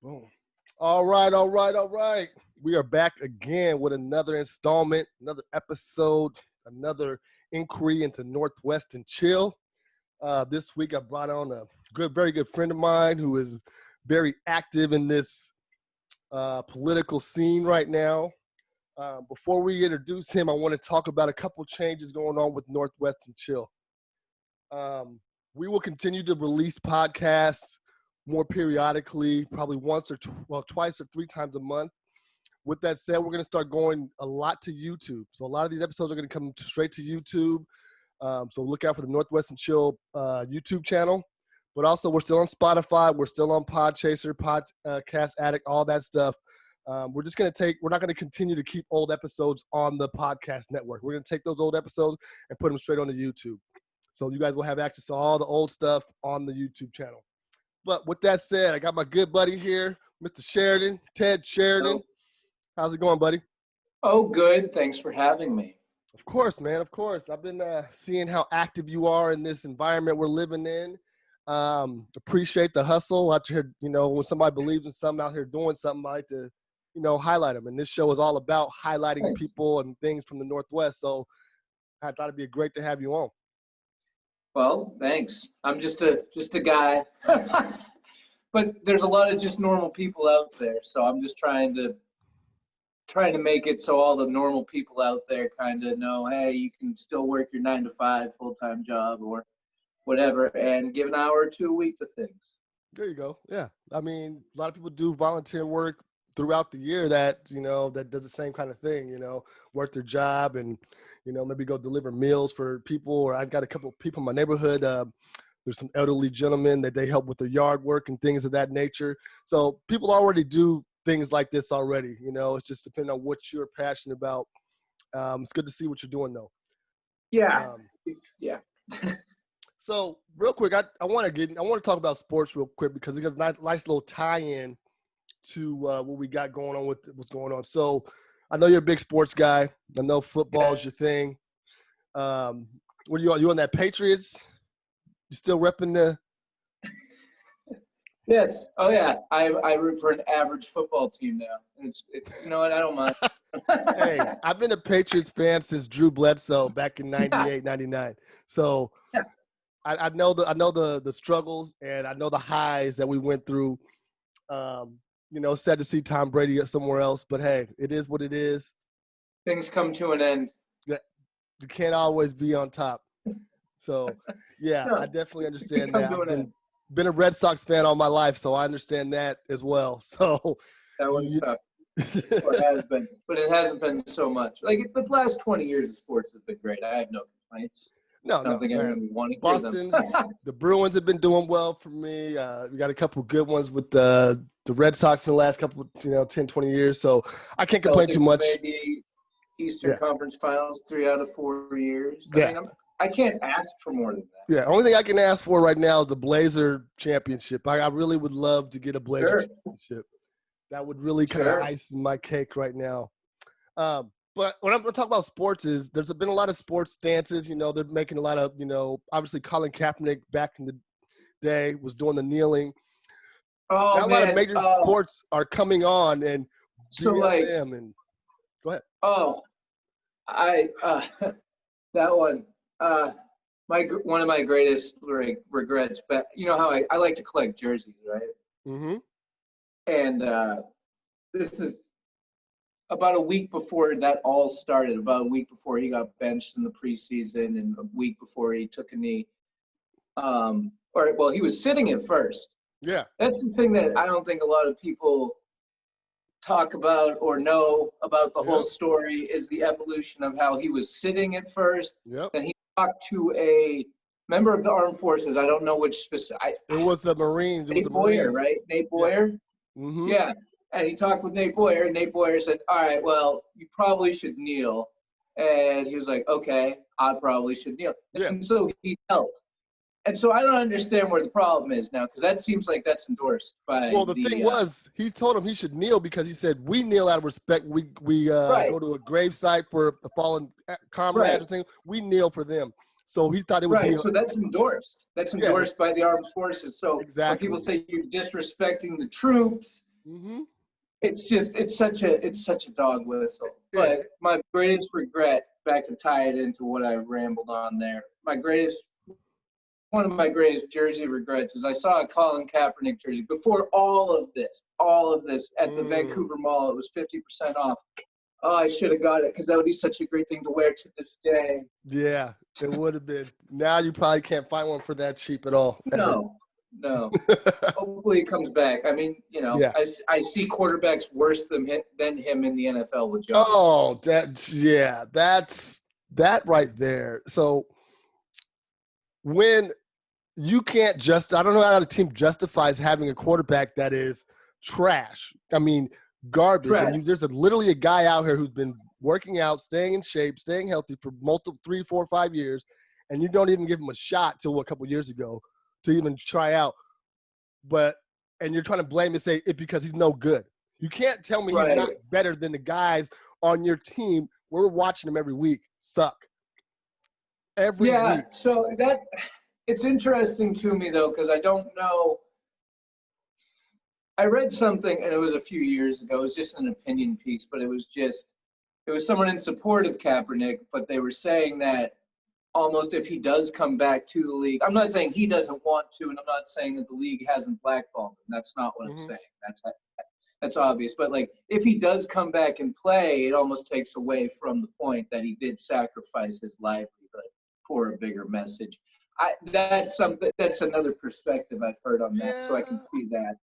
Boom. All right, all right, all right. We are back again with another installment, another episode, another inquiry into Northwest and Chill. This week I brought on a very good friend of mine who is very active in this political scene right now. Before we introduce him, I want to talk about a couple changes going on with Northwest and Chill. We will continue to release podcasts more periodically, probably twice or three times a month. With that said, we're going to start going a lot to YouTube. So a lot of these episodes are going to come straight to YouTube. So look out for the Northwest and Chill YouTube channel. But also, we're still on Spotify. We're still on Podchaser, Podcast Addict, all that stuff. We're not going to continue to keep old episodes on the podcast network. We're going to take those old episodes and put them straight on the YouTube. So you guys will have access to all the old stuff on the YouTube channel. But with that said, I got my good buddy here, Mr. Sheridan, Ted Sheridan. Hello. How's it going, buddy? Oh, good. Thanks for having me. Of course, man. Of course. I've been seeing how active you are in this environment we're living in. Appreciate the hustle out here. You know, when somebody believes in something out here doing something, I like to, highlight them. And this show is all about highlighting Thanks. people and things from the Northwest. So I thought it'd be great to have you on. Well, thanks. I'm just a guy, but there's a lot of just normal people out there. So I'm just trying to make it so all the normal people out there kind of know, hey, you can still work your 9-to-5 full-time job or whatever, and give an hour or two a week to things. There you go. Yeah. I mean, a lot of people do volunteer work throughout the year that does the same kind of thing, work their job and, maybe go deliver meals for people. Or I've got a couple of people in my neighborhood. There's some elderly gentlemen that they help with their yard work and things of that nature. So people already do things like this already. It's just depending on what you're passionate about. It's good to see what you're doing though. Yeah. Yeah. So real quick, I want to talk about sports real quick because it has a nice little tie-in to what we got going on with what's going on. So I know you're a big sports guy. I know football is your thing. What are you on? You on that Patriots? You still repping the? Yes. Oh yeah. I root for an average football team now. You know what? I don't mind. Hey, I've been a Patriots fan since Drew Bledsoe back in 98, 99. So yeah. I know the struggles and I know the highs that we went through. Sad to see Tom Brady somewhere else, but hey, it is what it is. Things come to an end. You can't always be on top. So, yeah, No, I definitely understand that. I've been a Red Sox fan all my life, so I understand that as well. So that one's tough. Or has been, but it hasn't been so much. Like the last 20 years of sports have been great. I have no complaints. No, I don't think anyone would want to hear them. Boston, the Bruins have been doing well for me. We got a couple good ones with the Red Sox in the last couple, 10, 20 years. So I can't complain too much. Maybe Eastern Conference Finals 3 out of 4 years. Yeah. I can't ask for more than that. Yeah, only thing I can ask for right now is the Blazer championship. I really would love to get a Blazer championship. That would really kind of ice my cake right now. But when I'm talking about sports is there's been a lot of sports stances, they're making a lot of, obviously Colin Kaepernick back in the day was doing the kneeling. Oh, now, a lot of major sports are coming on and so and go ahead. Oh, that one, one of my greatest regrets, but you know how I like to collect jerseys, right? Mm-hmm. And this is about a week before that all started, about a week before he got benched in the preseason and a week before he took a knee. He was sitting at first. Yeah. That's the thing that I don't think a lot of people talk about or know about the whole story is the evolution of how he was sitting at first. Yep. And he talked to a member of the armed forces. I don't know which specific. It was the Marines. Nate Boyer, right? Nate Boyer? Yeah. Mm-hmm. Yeah. And he talked with Nate Boyer, and Nate Boyer said, all right, well, you probably should kneel. And he was like, okay, I probably should kneel. Yeah. And so he knelt. And so I don't understand where the problem is now, because that seems like that's endorsed by the thing was, he told him he should kneel because he said, we kneel out of respect. We go to a gravesite for the fallen comrades or thing. We kneel for them. So he thought it would be. So that's endorsed. That's endorsed by the armed forces. So exactly. when people say you're disrespecting the troops, Mm-hmm. It's such a dog whistle. Yeah. But my greatest regret, back to tie it into what I rambled on there, one of my greatest jersey regrets is I saw a Colin Kaepernick jersey before all of this at the Vancouver Mall. It was 50% off. Oh, I should have got it because that would be such a great thing to wear to this day. Yeah, it would have been. Now you probably can't find one for that cheap at all. No. Hopefully he comes back. I mean, Yeah. I see quarterbacks worse than him in the NFL with Josh. Oh, that's that right there. So when you can't I don't know how the team justifies having a quarterback that is trash. I mean, garbage. Trash. And there's literally a guy out here who's been working out, staying in shape, staying healthy for multiple 3, 4, 5 years, and you don't even give him a shot till a couple years ago to even try out. And you're trying to blame and say it because he's no good. You can't tell me he's not better than the guys on your team. We're watching him every week. Suck. Every week. So it's interesting to me though, because I don't know. I read something, and it was a few years ago. It was just an opinion piece, but it was someone in support of Kaepernick, but they were saying that almost if he does come back to the league, I'm not saying he doesn't want to, and I'm not saying that the league hasn't blackballed him. That's not what I'm saying. That's obvious. But like, if he does come back and play, it almost takes away from the point that he did sacrifice his livelihood for a bigger message. That's another perspective I've heard on that, so I can see that.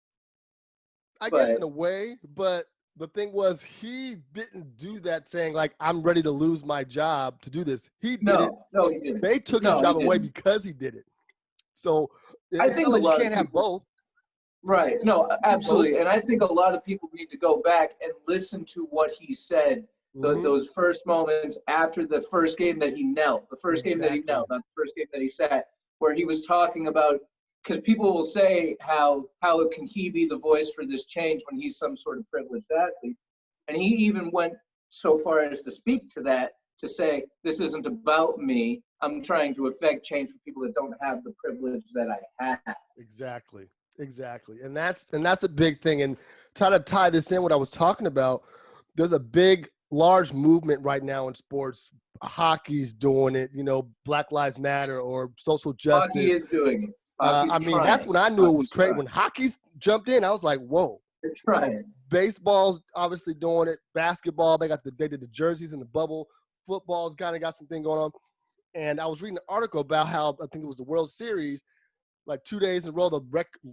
I guess in a way, but the thing was, he didn't do that saying, like, I'm ready to lose my job to do this. He did it. No, he didn't. They took his job away because he did it. So I think like you can't have both. Right. No, absolutely. And I think a lot of people need to go back and listen to what he said, those first moments after the first game that he knelt, not the first game that he sat, where he was talking about, because people will say how can he be the voice for this change when he's some sort of privileged athlete. And he even went so far as to speak to that, to say, this isn't about me. I'm trying to affect change for people that don't have the privilege that I have. Exactly. And that's a big thing. And try to tie this in what I was talking about, there's a large movement right now in sports. Hockey's doing it, Black Lives Matter or social justice. Hockey is doing it. That's when I knew it was crazy. When hockey's jumped in, I was like, whoa. They're trying. Baseball's obviously doing it. Basketball, they did the jerseys in the bubble. Football's kind of got something going on. And I was reading an article about how, I think it was the World Series, like 2 days in a row, the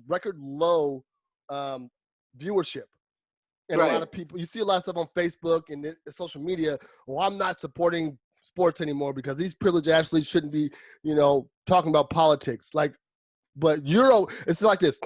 record low viewership. And a lot of people, you see a lot of stuff on Facebook and social media, I'm not supporting sports anymore because these privileged athletes shouldn't be, talking about politics. But it's like this.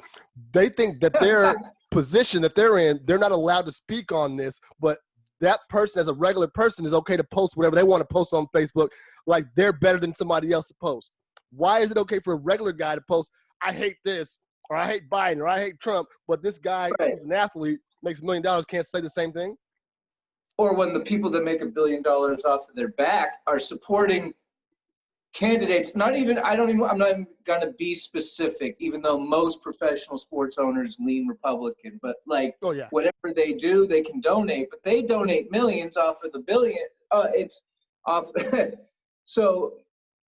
They think that their position that they're in, they're not allowed to speak on this, but that person as a regular person is okay to post whatever they want to post on Facebook, like they're better than somebody else to post. Why is it okay for a regular guy to post, I hate this, or I hate Biden, or I hate Trump, but this guy who's an athlete makes $1 million can't say the same thing? Or when the people that make $1 billion off of their back are supporting candidates, I'm not even going to be specific, even though most professional sports owners lean Republican, but whatever they do, they can donate, but they donate millions off of the billion. It's off. So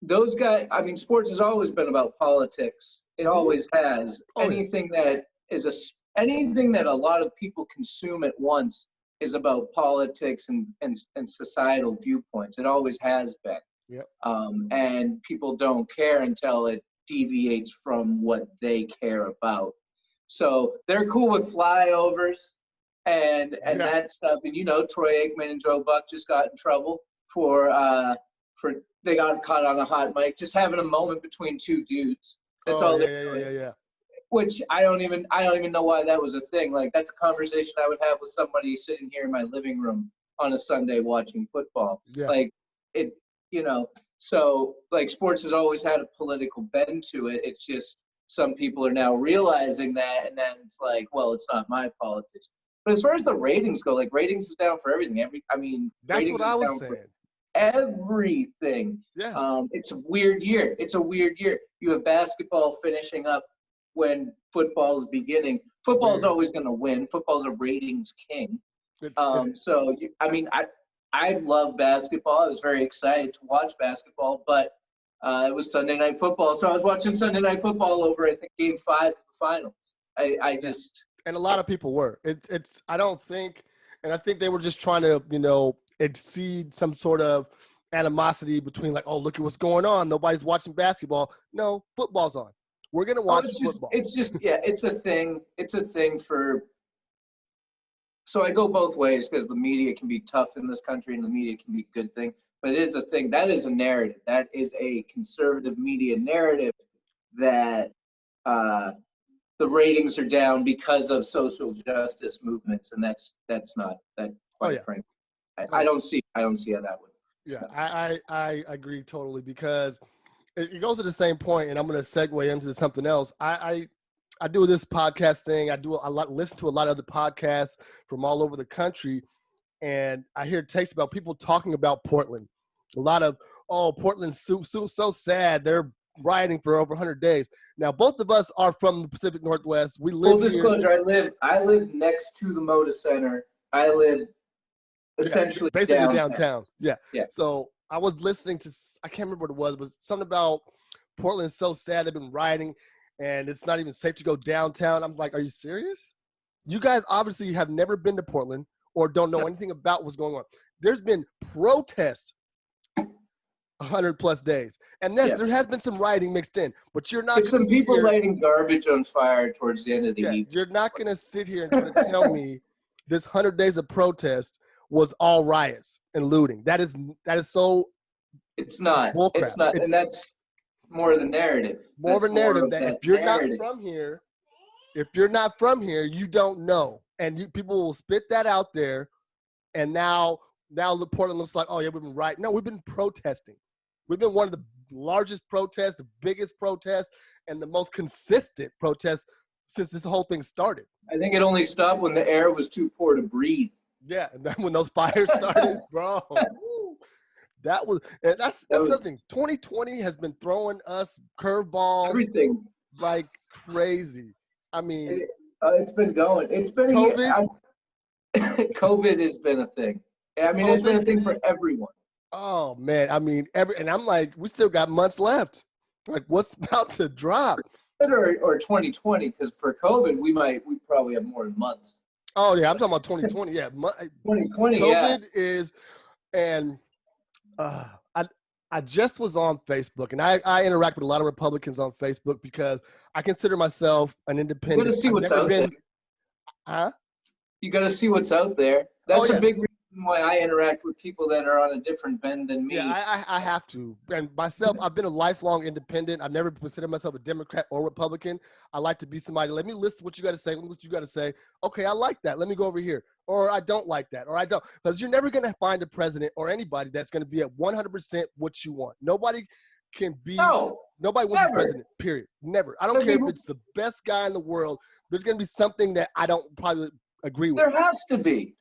those guys, sports has always been about politics. It always has. Anything that a lot of people consume at once is about politics and societal viewpoints. It always has been. Yep. And people don't care until it deviates from what they care about. So they're cool with flyovers and that stuff. And Troy Aikman and Joe Buck just got in trouble for they got caught on a hot mic, just having a moment between two dudes. That's all. Yeah. Which I don't even know why that was a thing. Like, that's a conversation I would have with somebody sitting here in my living room on a Sunday watching football. Yeah. So sports has always had a political bend to it. It's just some people are now realizing that, and then it's like, well, it's not my politics. But as far as the ratings go, ratings is down for everything. That's what I was saying. Everything. Yeah. It's a weird year. You have basketball finishing up when football is beginning. Football is Weird. always going to win. Football's a ratings king. It's I love basketball. I was very excited to watch basketball, but it was Sunday Night Football, so I was watching Sunday Night Football over, I think, Game 5 of the finals. and a lot of people were. I don't think, and I think they were just trying to, exceed some sort of animosity between like, oh, look at what's going on. Nobody's watching basketball. No, football's on. We're gonna watch football. It's a thing. It's a thing for. So I go both ways because the media can be tough in this country and the media can be a good thing. But it is a thing. That is a narrative. That is a conservative media narrative that the ratings are down because of social justice movements, and that's not that. Frank, I don't see how that would. Yeah, I agree totally because it goes to the same point, and I'm going to segue into something else. I do this podcast thing. Listen to a lot of other podcasts from all over the country, and I hear takes about people talking about Portland. A lot of, Portland's so sad. They're rioting for over 100 days. Now, both of us are from the Pacific Northwest. We live Full disclosure, I live next to the Moda Center. I live essentially basically downtown. Yeah. Yeah. So I was listening to, I can't remember what it was, but something about Portland's so sad. They've been rioting and it's not even safe to go downtown. I'm like, are you serious? You guys obviously have never been to Portland or don't know anything about what's going on. There's been protests 100+ days. And there has been some rioting mixed in, but you're not some people lighting garbage on fire towards the end of the evening. You're not going to sit here and try to tell me this 100 days of protest was all riots and looting. That is so. It's not. It's not. And that's more of the narrative. More of a narrative that if you're not from here, you don't know. And people will spit that out there. And now Portland looks like, oh, yeah, we've been rioting. No, we've been protesting. We've been one of the largest protests, the biggest protests, and the most consistent protests since this whole thing started. I think it only stopped when the air was too poor to breathe. Yeah, and then when those fires started, bro, that's nothing. 2020 has been throwing us curveballs, everything like crazy. I mean, it's been going. It's been COVID. COVID has been a thing. I mean, it's been a thing for everyone. Oh man, I mean, and I'm like, we still got months left. Like, what's about to drop? Or 2020, because for COVID, we probably have more than months. Oh yeah, I'm talking about 2020. Yeah, 2020. COVID is, and I just was on Facebook, and I interact with a lot of Republicans on Facebook because I consider myself an independent. You got to see what's out there. Huh? You got to see what's out there. That's a big reason why I interact with people that are on a different bend than me. Yeah, I have to. And myself, I've been a lifelong independent. I've never considered myself a Democrat or Republican. I like to be somebody. Let me listen what you got to say. Let me listen what you got to say. Okay, I like that. Let me go over here. Or I don't like that. Or I don't. Because you're never going to find a president or anybody that's going to be at 100% what you want. Nobody can be. No, nobody wants a president, period. Never. I don't care if it's the best guy in the world. There's going to be something that I don't probably agree with. There has to be.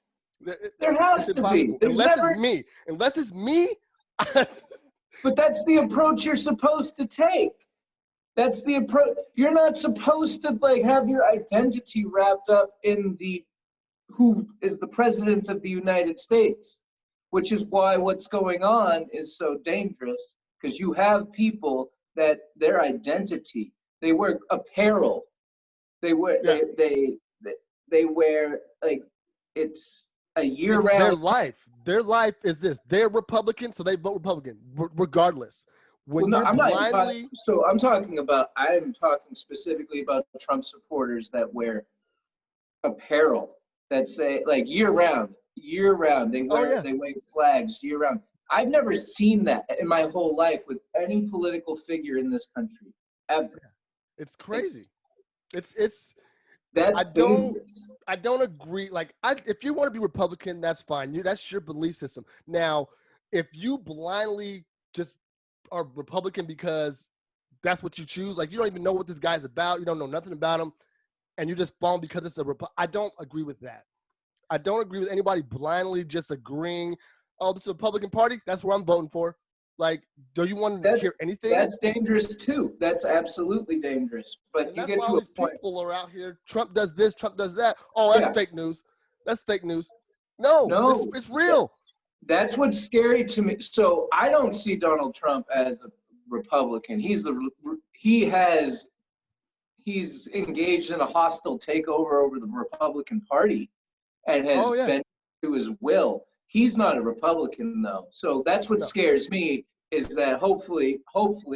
There has to be. Unless it's me. But that's the approach you're supposed to take. That's the approach. You're not supposed to have your identity wrapped up in who is the president of the United States, which is why what's going on is so dangerous, because you have people that their identity, they wear apparel, they wear they wear it's a year-round. Their life is this. They're Republican, so they vote Republican, regardless. I'm talking specifically about Trump supporters that wear apparel that say year-round. They wave flags year-round. I've never seen that in my whole life with any political figure in this country ever. It's crazy. I don't agree. If you want to be Republican, that's fine. That's your belief system. Now, if you blindly just are Republican because that's what you choose, you don't even know what this guy's about, you don't know nothing about him, and you just fall because it's I don't agree with that. I don't agree with anybody blindly just agreeing, oh, this is a Republican Party, that's where I'm voting for. Like, do you want to hear anything? That's dangerous too. That's absolutely dangerous. But And you that's get why to all a these point. people are out here. Trump does this, Trump does that. Oh, that's Yeah. fake news. That's fake news. No, No, it's real. that's what's scary to me. So I don't see Donald Trump as a Republican. He's engaged in a hostile takeover over the Republican Party and has Oh, yeah. been to his will. He's not a Republican though. So that's what No. scares me is that hopefully,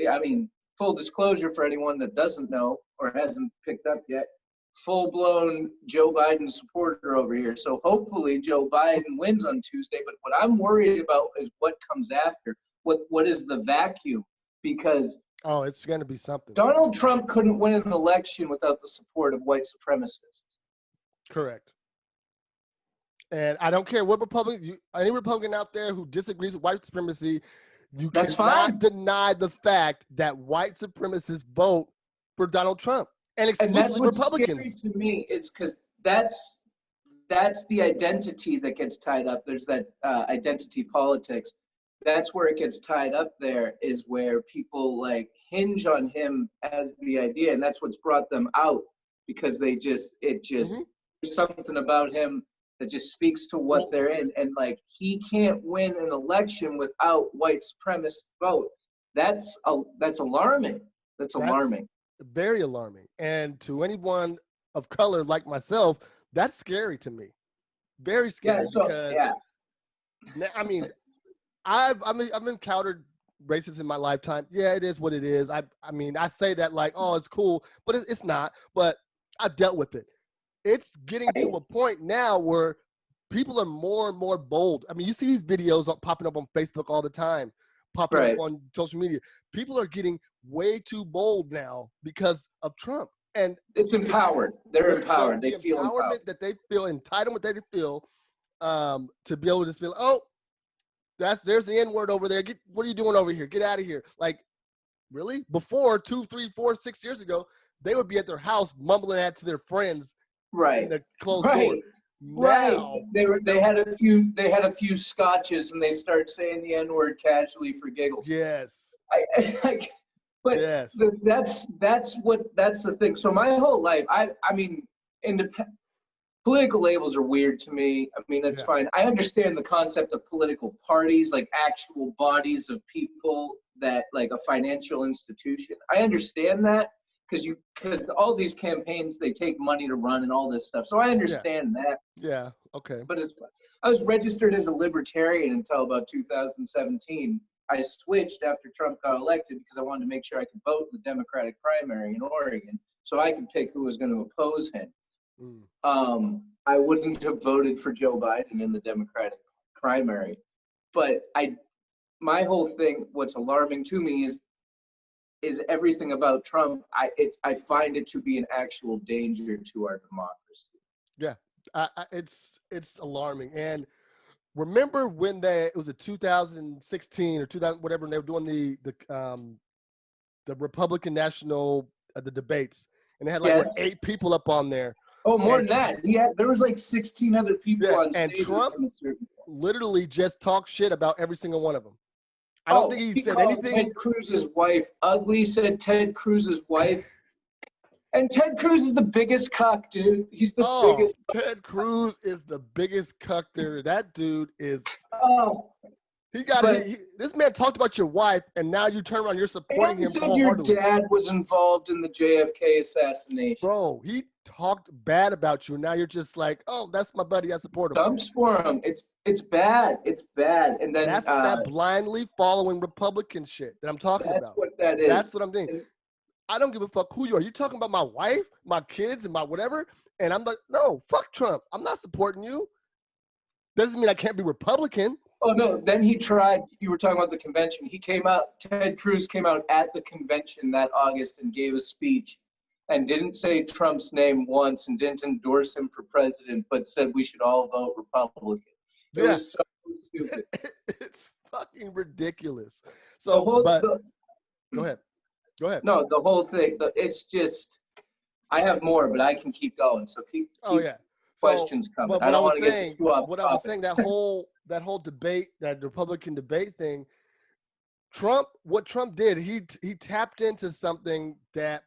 I mean, full disclosure for anyone that doesn't know or hasn't picked up yet, full-blown Joe Biden supporter over here. So hopefully Joe Biden wins on Tuesday. But what I'm worried about is what comes after. What is the vacuum? Because Oh, it's going to be something. Donald Trump couldn't win an election without the support of white supremacists. Correct. And I don't care what Republican, any Republican out there who disagrees with white supremacy, you That's cannot fine. deny the fact that white supremacists vote for Donald Trump and And that's exclusively what's Republicans. scary to me is because that's the identity that gets tied up. There's that identity politics. That's where it gets tied up. There is where people like hinge on him as the idea, and that's what's brought them out because there's something about him that just speaks to what they're in, and like he can't win an election without white supremacist vote. That's alarming. That's alarming. Very alarming. And to anyone of color like myself, that's scary to me. Very scary because I mean, I've encountered racism in my lifetime. Yeah, it is what it is. I mean, I say that like, oh, it's cool, but it's not. But I've dealt with it. It's getting to a point now where people are more and more bold. I mean, you see these videos popping up on Facebook all the time, popping up on social media. People are getting way too bold now because of Trump. And it's empowered. They're empowered. They feel empowered. That they feel entitlement they feel to be able to just feel, oh, there's the N-word over there. What are you doing over here? Get out of here. Like, really? Before 2, 3, 4, 6 years ago, they would be at their house mumbling that to their friends in the closed door. Now, they had a few scotches and they start saying the N-word casually for giggles. Yes. But that's the thing. So my whole life, I mean, political labels are weird to me. I mean, that's fine. I understand the concept of political parties, like actual bodies of people that like a financial institution. I understand that because all these campaigns, they take money to run and all this stuff. So I understand that. Yeah. Okay. But I was registered as a libertarian until about 2017. I switched after Trump got elected because I wanted to make sure I could vote in the Democratic primary in Oregon so I could pick who was going to oppose him. I wouldn't have voted for Joe Biden in the Democratic primary. But my whole thing, what's alarming to me is everything about Trump. I find it to be an actual danger to our democracy. Yeah, it's alarming. And remember when it was a 2016 or 2000 whatever, and they were doing the Republican National the debates, and they had like 8 people up on there. Oh, more than that. There was like 16 other people on stage. And Trump literally just talked shit about every single one of them. I don't think he said anything. Ted Cruz's wife ugly, said Ted Cruz's wife. And Ted Cruz is the biggest cuck, dude. He's the biggest. Ted Cruz is the biggest cuck there. That dude is. This man talked about your wife, and now you turn around, you're supporting him. Said your dad was involved in the JFK assassination. Bro, he talked bad about you, and now you're just like, oh, that's my buddy. I support him. Dumps for him. It's bad. It's bad. And then that's that blindly following Republican shit that I'm talking about. That's what that is. That's what I'm doing. I don't give a fuck who you are. You're talking about my wife, my kids, and my whatever. And I'm like, no, fuck Trump. I'm not supporting you. Doesn't mean I can't be Republican. Oh, no. Then he tried. You were talking about the convention. Ted Cruz came out at the convention that August and gave a speech and didn't say Trump's name once and didn't endorse him for president, but said we should all vote Republican. It was so stupid. It's fucking ridiculous. So, go ahead. Go ahead. No, the whole thing. It's just, I have more, but I can keep going. So keep questions coming. I don't want to get too off topic. I was saying, that whole debate, that Republican debate thing, what Trump did, he tapped into something that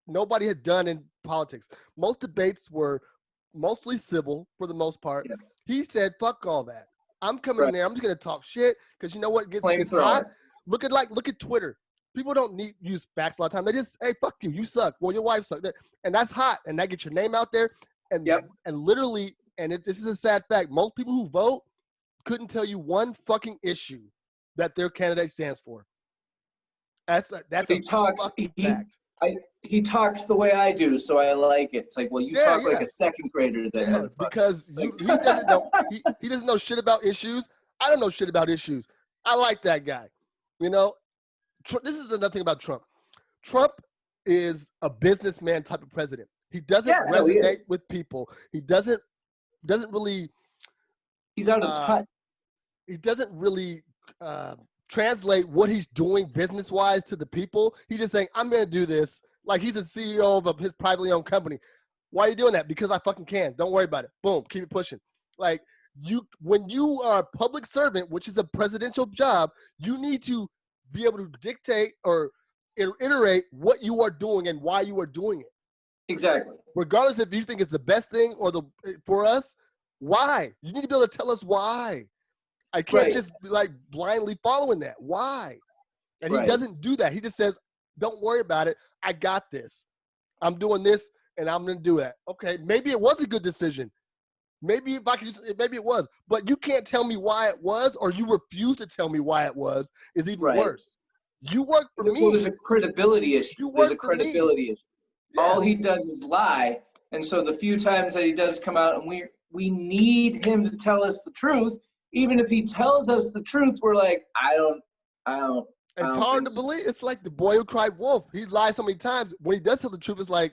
nobody had done in politics. Most debates were mostly civil for the most part. Yeah. He said, "Fuck all that. I'm coming in Right. there. I'm just gonna talk shit because you know what gets hot. Flamethrower. Look at Twitter. People don't use facts a lot of time. They just, hey, fuck you. You suck. Well, your wife sucked. And that's hot. And that gets your name out there. And Yep. and literally, this is a sad fact. Most people who vote couldn't tell you one fucking issue that their candidate stands for. That's He a talks. fucking fact. He talks the way I do, so I like it. It's like, well, you talk like a second grader, then, Yeah, motherfucker. because he doesn't know he doesn't know shit about issues. I don't know shit about issues. I like that guy. You know, this is another thing about Trump. Trump is a businessman type of president. He doesn't resonate with people. He doesn't really. He's out of touch. He doesn't really translate what he's doing business-wise to the people. He's just saying, I'm going to do this. Like he's the CEO of his privately owned company. Why are you doing that? Because I fucking can. Don't worry about it. Boom. Keep it pushing. Like when you are a public servant, which is a presidential job, you need to be able to dictate or iterate what you are doing and why you are doing it. Exactly. Regardless if you think it's the best thing or for us, why? You need to be able to tell us why. I can't just be like blindly following that. Why? And he doesn't do that. He just says, don't worry about it. I got this. I'm doing this and I'm going to do that. Okay, maybe it was a good decision. Maybe maybe it was. But you can't tell me why it was, or you refuse to tell me why it was, is even worse. You work for me. Well, there's a credibility issue. There's a credibility issue. Yeah. All he does is lie. And so the few times that he does come out and we need him to tell us the truth, even if he tells us the truth, we're like, I don't. It's hard to believe. It's like the boy who cried wolf. He lies so many times. When he does tell the truth, it's like,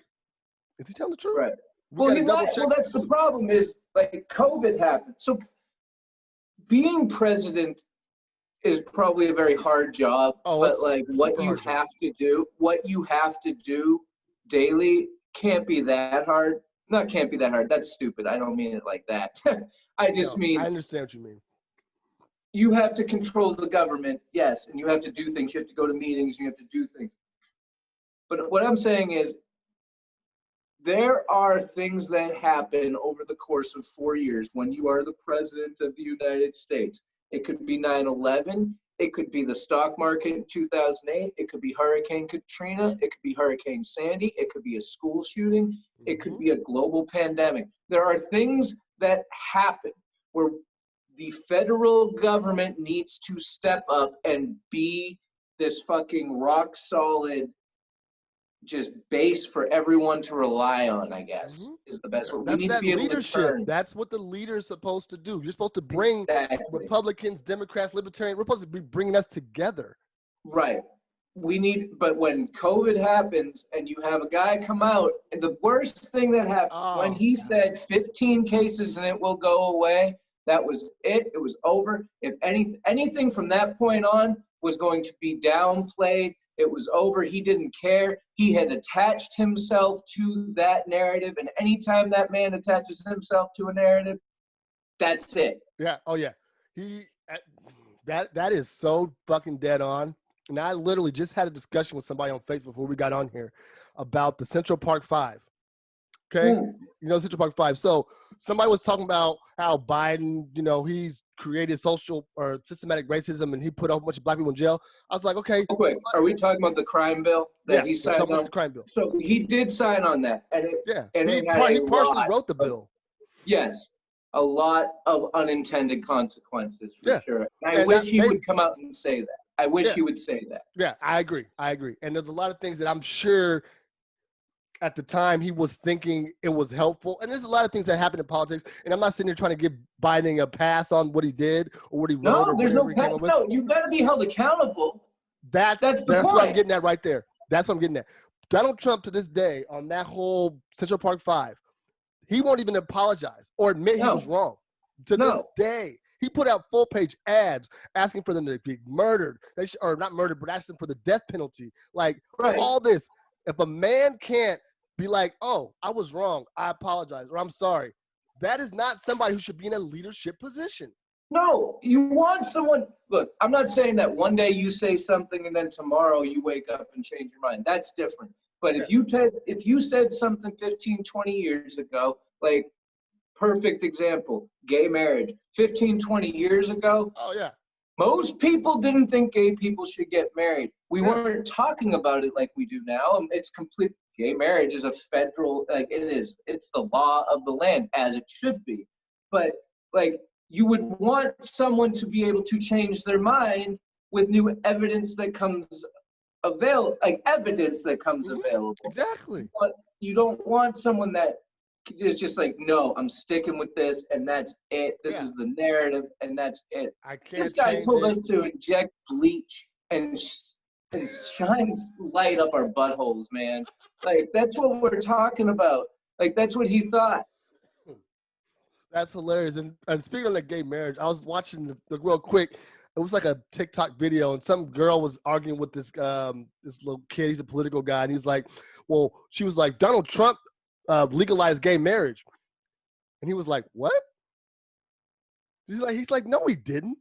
is he telling the truth? Right. Well, that's the problem is like COVID happened. So being president is probably a very hard job, but like what you have to do daily can't be that hard. Not can't be that hard. That's stupid. I don't mean it like that. I mean, I understand what you mean. You have to control the government, yes, and you have to do things. You have to go to meetings. You have to do things. But what I'm saying is there are things that happen over the course of 4 years when you are the president of the United States. It could be 9/11. It could be the stock market in 2008. It could be Hurricane Katrina. It could be Hurricane Sandy. It could be a school shooting. It could be a global pandemic. There are things that happen where the federal government needs to step up and be this fucking rock solid just base for everyone to rely on, I guess, is the best word. We need to be able to turn. That's what the leader's supposed to do. You're supposed to bring Republicans, Democrats, Libertarians. We're supposed to be bringing us together. Right. But when COVID happens and you have a guy come out, and the worst thing that happened when he said 15 cases and it will go away, that was it. It was over. If anything from that point on was going to be downplayed, it was over. He didn't care. He had attached himself to that narrative, and anytime that man attaches himself to a narrative, that's it. Yeah. Oh yeah. That is so fucking dead on. And I literally just had a discussion with somebody on Facebook before we got on here about the Central Park 5. Okay. You know, Central Park 5. So somebody was talking about how Biden, he's created social or systematic racism and he put a whole bunch of black people in jail. I was like, okay. Real quick, are we talking about the crime bill that he signed on? The crime bill. So he did sign on that. He partially wrote the bill. Yes. A lot of unintended consequences, for sure. And I wish he would come out and say that. I wish he would say that. Yeah, I agree. And there's a lot of things that I'm sure at the time he was thinking it was helpful. And there's a lot of things that happen in politics. And I'm not sitting here trying to give Biden a pass on what he did or what he wrote. No, there's no pass. No, you've got to be held accountable. That's what I'm getting at right there. That's what I'm getting at. Donald Trump to this day on that whole Central Park 5, he won't even apologize or admit he was wrong. To this day, he put out full-page ads asking for them to be murdered. Or not murdered, but asking for the death penalty. Like, all this. If a man can't be like, oh, I was wrong, I apologize, or I'm sorry, that is not somebody who should be in a leadership position. No, you want someone. Look, I'm not saying that one day you say something and then tomorrow you wake up and change your mind. That's different. But Yeah. if you said something 15, 20 years ago, like perfect example, gay marriage, 15, 20 years ago, Oh yeah. most people didn't think gay people should get married. We Yeah. weren't talking about it like we do now. It's complete. Gay marriage is a federal, like it is. It's the law of the land, as it should be. But like, you would want someone to be able to change their mind with new evidence that comes available. Exactly. But you don't want someone that is just like, no, I'm sticking with this, and that's it. This Yeah. is the narrative, and that's it. I This can't guy change told it. us to inject bleach and shine light up our buttholes, man. Like, that's what we're talking about. Like, that's what he thought. That's hilarious. And speaking of the gay marriage, I was watching the real quick. It was like a TikTok video, and some girl was arguing with this little kid. He's a political guy, and he's like, "Well," she was like, "Donald Trump legalized gay marriage," and he was like, "What?" He's like, "No, he didn't."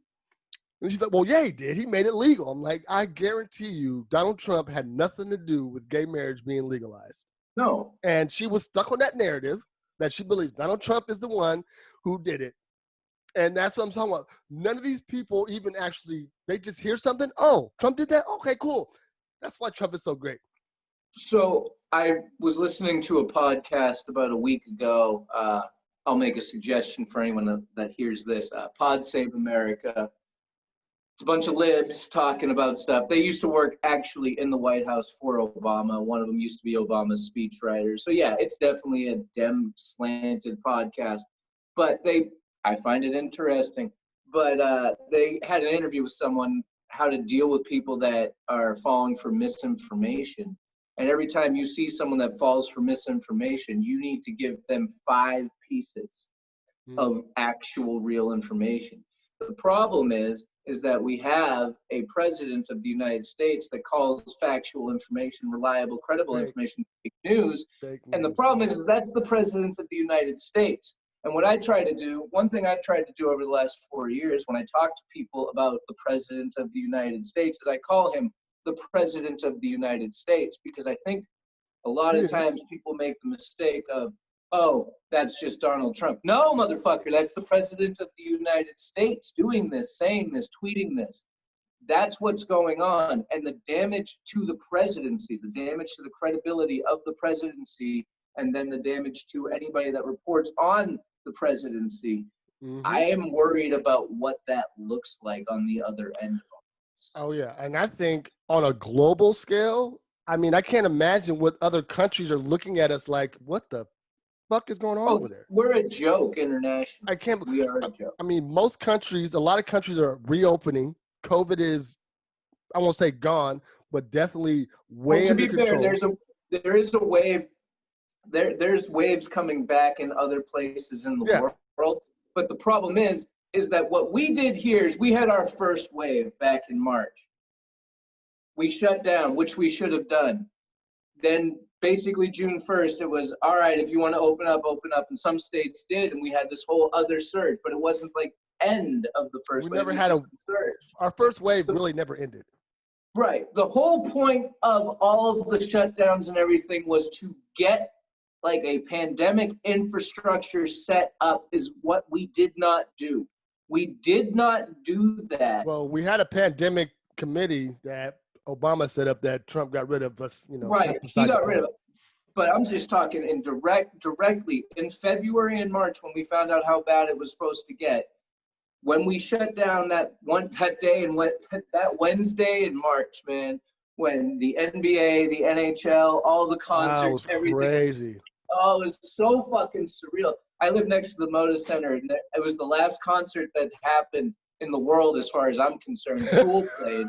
And she's like, "Well, yeah, he did. He made it legal." I'm like, "I guarantee you, Donald Trump had nothing to do with gay marriage being legalized." No. And she was stuck on that narrative that she believes Donald Trump is the one who did it. And that's what I'm talking about. None of these people even actually, they just hear something. Oh, Trump did that? Okay, cool. That's why Trump is so great. So I was listening to a podcast about a week ago. I'll make a suggestion for anyone that hears this. Pod Save America. It's a bunch of libs talking about stuff. They used to work actually in the White House for Obama. One of them used to be Obama's speechwriter. So yeah, it's definitely a Dem slanted podcast. But I find it interesting. But they had an interview with someone how to deal with people that are falling for misinformation. And every time you see someone that falls for misinformation, you need to give them 5 pieces of actual real information. The problem is that we have a president of the United States that calls factual information, reliable, credible information, fake news. And the problem is that's the president of the United States. And what I try to do, one thing I've tried to do over the last 4 years when I talk to people about the president of the United States is I call him the president of the United States, because I think a lot of times people make the mistake of, oh, that's just Donald Trump. No, motherfucker, that's the president of the United States doing this, saying this, tweeting this. That's what's going on. And the damage to the presidency, the damage to the credibility of the presidency, and then the damage to anybody that reports on the presidency, I am worried about what that looks like on the other end of all this. Oh, yeah. And I think on a global scale, I mean, I can't imagine what other countries are looking at us like, what the fuck is going on over there? We're a joke internationally. We are a joke. I mean, most countries, a lot of countries are reopening. COVID is, I won't say gone, but definitely way under control. There is a wave. There's waves coming back in other places in the world. But the problem is that what we did here is we had our first wave back in March. We shut down, which we should have done. Then basically June 1st, it was, all right, if you want to open up. And some states did, and we had this whole other surge, but it wasn't like end of the first wave. We never had a surge. Our first wave really never ended. Right. The whole point of all of the shutdowns and everything was to get like a pandemic infrastructure set up, is what we did not do. We did not do that. Well, we had a pandemic committee that Obama set up that Trump got rid of, but right, he got rid of it. But I'm just talking directly in February and March, when we found out how bad it was supposed to get. When we shut down that Wednesday in March, man, when the NBA, the NHL, all the concerts, everything, crazy. It was so fucking surreal. I live next to the Moda Center, and it was the last concert that happened in the world, as far as I'm concerned. Tool played.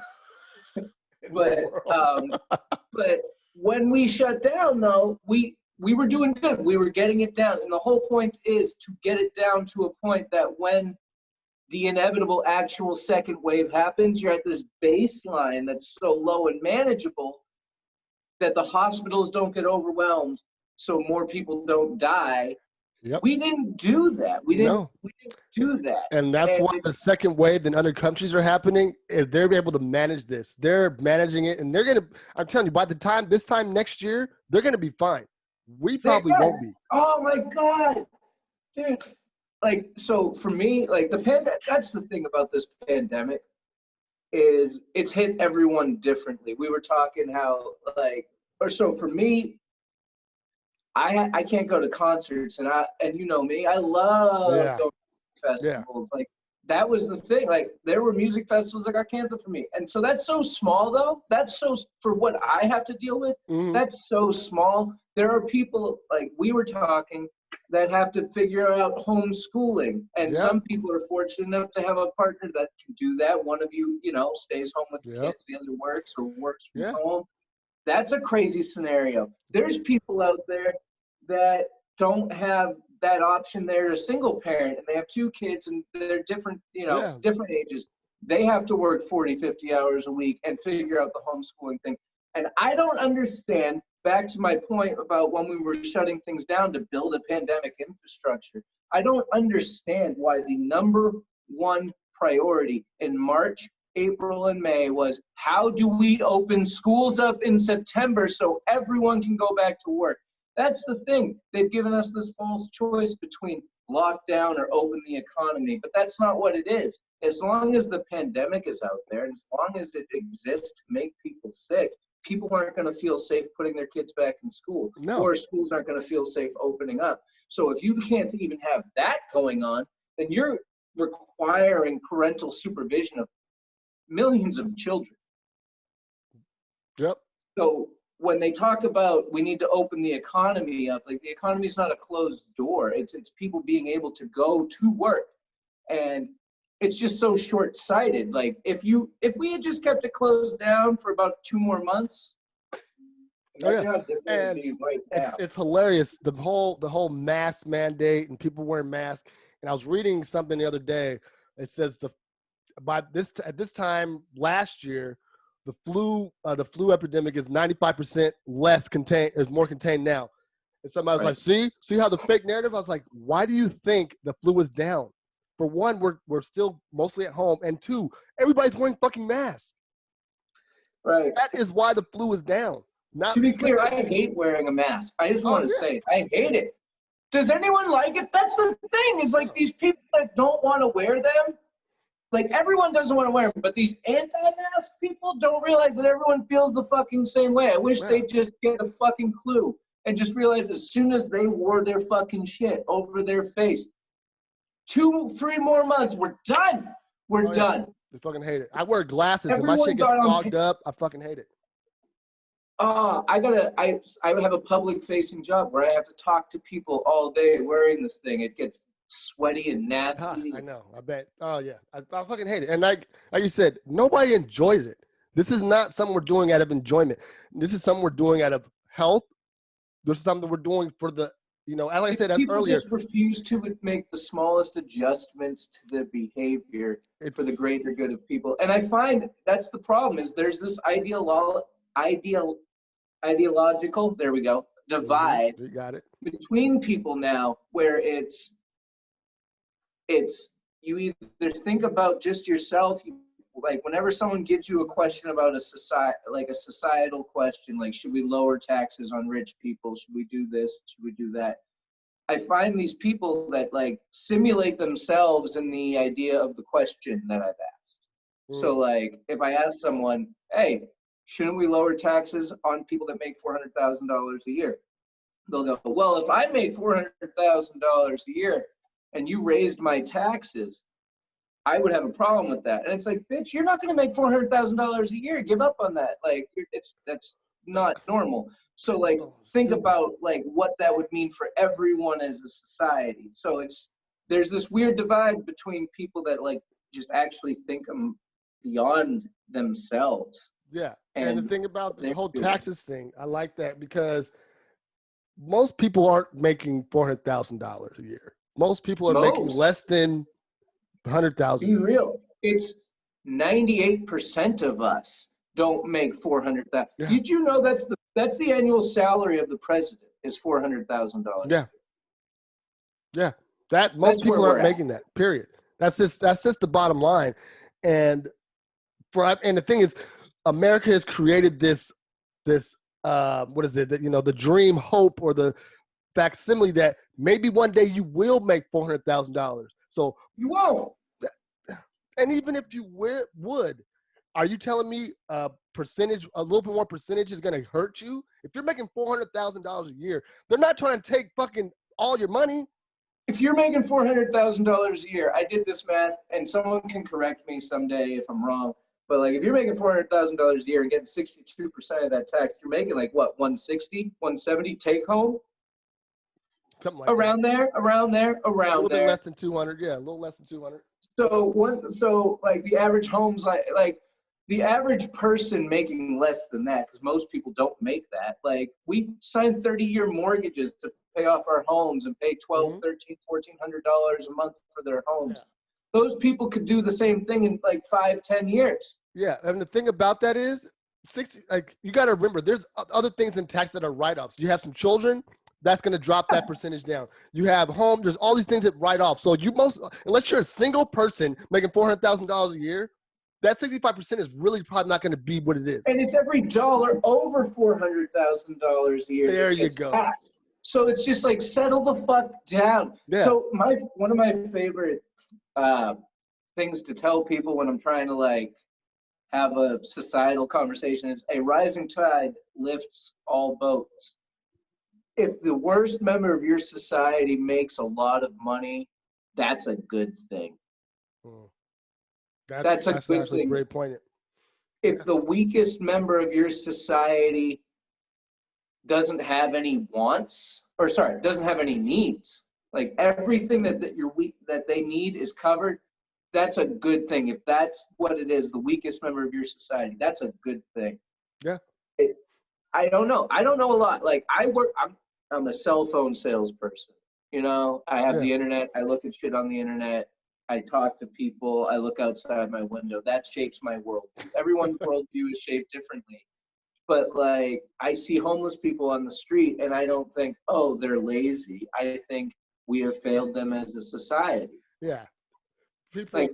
But when we shut down, though, we were doing good. We were getting it down. And the whole point is to get it down to a point that when the inevitable actual second wave happens, you're at this baseline that's so low and manageable that the hospitals don't get overwhelmed, so more people don't die, Yep. We didn't do that. We didn't do that. And that's And why the second wave in other countries are happening. If they're able to manage this, they're managing it, and they're gonna. I'm telling you, by the time this time next year, they're gonna be fine. We probably won't be. Oh my God, dude! Like, so for me, like that's the thing about this pandemic is it's hit everyone differently. We were talking how so for me, I can't go to concerts, and you know me, I love Yeah. going to festivals. Like that was the thing. Like there were music festivals that got canceled for me, and so that's so small though. That's so for what I have to deal with. Mm-hmm. That's so small. There are people like we were talking that have to figure out homeschooling, and some people are fortunate enough to have a partner that can do that. One of you, stays home with the kids, the other works or works from home. That's a crazy scenario. There's people out there that don't have that option. They're a single parent and they have two kids and they're different, different ages. They have to work 40, 50 hours a week and figure out the homeschooling thing. And I don't understand, back to my point about when we were shutting things down to build a pandemic infrastructure, I don't understand why the number one priority in March, April, and May was how do we open schools up in September so everyone can go back to work? That's the thing. They've given us this false choice between lockdown or open the economy, but that's not what it is. As long as the pandemic is out there, and as long as it exists to make people sick, people aren't going to feel safe putting their kids back in school, or schools aren't going to feel safe opening up. So if you can't even have that going on, then you're requiring parental supervision of millions of children. Yep. So when they talk about we need to open the economy up, like the economy is not a closed door. It's people being able to go to work, and it's just so short-sighted. Like if we had just kept it closed down for about 2 more months, and it's hilarious, the whole mask mandate and people wearing masks. And I was reading something the other day. It says at this time last year, the flu epidemic is 95% less contained, is more contained now. And somebody was like, see how the fake narrative? I was like, why do you think the flu is down? For one, we're still mostly at home, and two, everybody's wearing fucking masks. Right. That is why the flu is down. Not to be clear, I hate wearing a mask. I just want to say, I hate it. Does anyone like it? That's the thing. Is like these people that don't want to wear them. Like everyone doesn't want to wear them, but these anti-mask people don't realize that everyone feels the fucking same way. I wish they'd just get a fucking clue and just realize as soon as they wore their fucking shit over their face, 2-3 more months, we're done. We're done. I fucking hate it. I wear glasses and my shit gets fogged up. I fucking hate it. I have a public facing job where I have to talk to people all day wearing this thing. It gets sweaty and nasty. I know. I bet. Oh yeah. I fucking hate it. And like you said, nobody enjoys it. This is not something we're doing out of enjoyment. This is something we're doing out of health. This is something we're doing for the, as I said people earlier. Just refuse to make the smallest adjustments to their behavior for the greater good of people. And I find that's the problem is there's this ideological, there we go, divide You got it. between people now where it's you either think about just yourself, like whenever someone gives you a question about a societal question, like should we lower taxes on rich people, should we do this, should we do that, I find these people that like simulate themselves in the idea of the question that I've asked. So like if I ask someone, hey, shouldn't we lower taxes on people that make $400,000 a year? They'll go, well, if I made $400,000 a year and you raised my taxes, I would have a problem with that. And it's like, bitch, you're not going to make $400,000 a year. Give up on that. Like, that's not normal. So like, think about like what that would mean for everyone as a society. So there's this weird divide between people that like just actually think beyond themselves. Yeah. And the thing about the whole taxes thing, I like that because most people aren't making $400,000 a year. Most people are making less than 100,000. Be real. It's 98% of us don't make 400,000. Yeah. Did you know that's the annual salary of the president is $400,000? Yeah. Yeah, that most That's where people we're aren't at. making that. Period. That's just the bottom line. And and the thing is, America has created this what is it? The dream hope or the facsimile that maybe one day you will make $400,000. So, You won't. and even if you would, are you telling me a little bit more percentage is going to hurt you? If you're making $400,000 a year, they're not trying to take fucking all your money. If you're making $400,000 a year, I did this math, and someone can correct me someday if I'm wrong. But like, if you're making $400,000 a year and getting 62% of that tax, you're making like what, 160, 170 take home? Something like that. Around there, around there, A around little bit there. less than 200. Yeah, a little less than 200. So like the average homes, like the average person making less than that, because most people don't make that. Like, we signed 30-year mortgages to pay off our homes and pay $1,200, $1,300, $1,400 a month for their homes. Yeah. Those people could do the same thing in like 5-10 years. Yeah, and the thing about that is, 60. Like, you got to remember, there's other things in tax that are write-offs. You have some children, that's going to drop that percentage down. You have home. There's all these things that write off. So unless you're a single person making $400,000 a year, that 65% is really probably not going to be what it is. And it's every dollar over $400,000 a year There that you gets go. taxed. So it's just like, settle the fuck down. Yeah. So one of my favorite things to tell people when I'm trying to like have a societal conversation is, a rising tide lifts all boats. If the worst member of your society makes a lot of money, that's a good thing. That's a good actually thing. a great point. If the weakest member of your society doesn't have any wants, or sorry, doesn't have any needs, like everything that they need is covered, that's a good thing. If that's what it is, the weakest member of your society, that's a good thing. Yeah. I don't know. I don't know a lot. Like, I'm a cell phone salesperson. I have the internet. I look at shit on the internet. I talk to people. I look outside my window. That shapes my worldview. Everyone's worldview is shaped differently. But like, I see homeless people on the street, and I don't think, oh, they're lazy. I think we have failed them as a society. Yeah. People, like,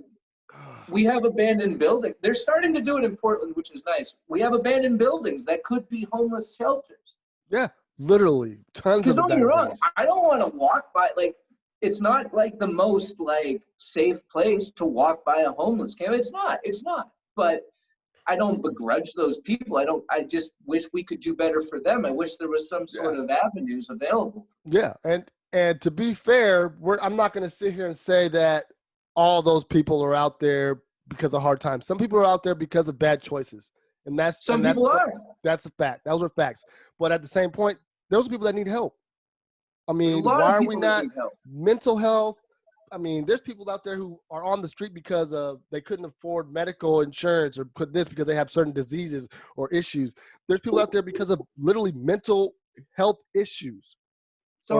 we have abandoned buildings. They're starting to do it in Portland, which is nice. We have abandoned buildings that could be homeless shelters. Yeah, literally tons of. Because don't get me wrong, I don't want to walk by. Like, it's not like the most like safe place to walk by a homeless camp. It's not. But I don't begrudge those people. I just wish we could do better for them. I wish there was some sort of avenues available. Yeah, and to be fair, I'm not going to sit here and say that all those people are out there because of hard times. Some people are out there because of bad choices, and people are. That's a fact. Those are facts. But at the same point, those are people that need help. I mean, why are we not mental health? I mean, there's people out there who are on the street because they couldn't afford medical insurance or because they have certain diseases or issues. There's people out there because of literally mental health issues. So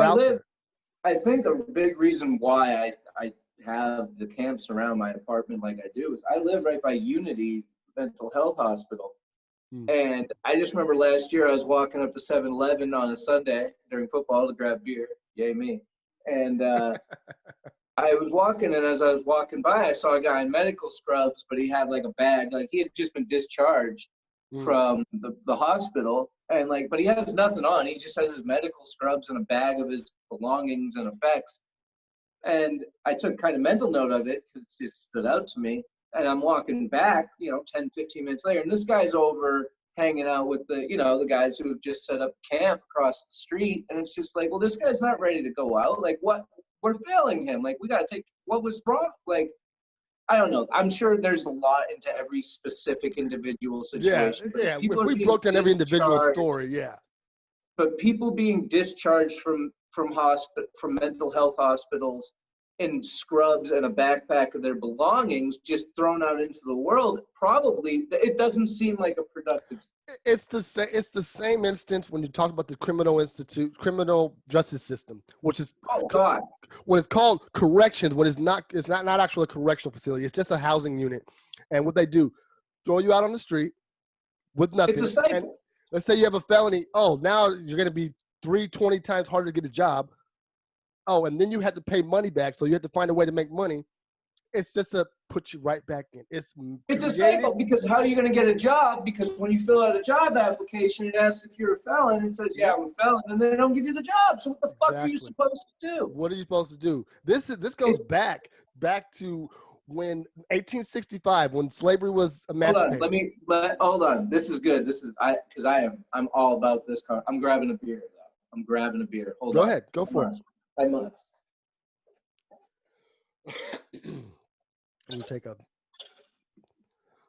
I think a big reason why I have the camps around my apartment like I do is I live right by Unity Mental Health Hospital. And I just remember last year I was walking up to 7-Eleven on a Sunday during football to grab beer. Yay me. And I was walking, and as I was walking by, I saw a guy in medical scrubs, but he had like a bag. Like, he had just been discharged from the hospital. And like, but he has nothing on. He just has his medical scrubs and a bag of his belongings and effects. And I took kind of mental note of it because it stood out to me. And I'm walking back, 10, 15 minutes later, and this guy's over hanging out with the guys who have just set up camp across the street. And it's just like, well, this guy's not ready to go out. Like, what? We're failing him. Like, we got to what was wrong? Like, I don't know. I'm sure there's a lot into every specific individual situation. Yeah. If we broke down every individual story, yeah. But people being discharged from mental health hospitals in scrubs and a backpack of their belongings, just thrown out into the world, probably it doesn't seem like a productive. It's the same instance when you talk about the criminal justice system, which is when it's called corrections, when it's not actually a correctional facility. It's just a housing unit, and what they do, throw you out on the street with nothing. It's a cycle. And let's say you have a felony. Oh, now you're going to be 20 times harder to get a job. oh, and then you had to pay money back, so you had to find a way to make money. It's just to put you right back in. It's a cycle, because how are you going to get a job? Because when you fill out a job application, it asks if you're a felon. It says, yeah, I'm a felon, and they don't give you the job. So what the fuck are you supposed to do? What are you supposed to do? This goes back to when 1865, when slavery was emancipated. Hold on. This is good. I'm all about this car. I'm grabbing a beer, though. Hold on. Go ahead. Go for it. I must. Let me take a.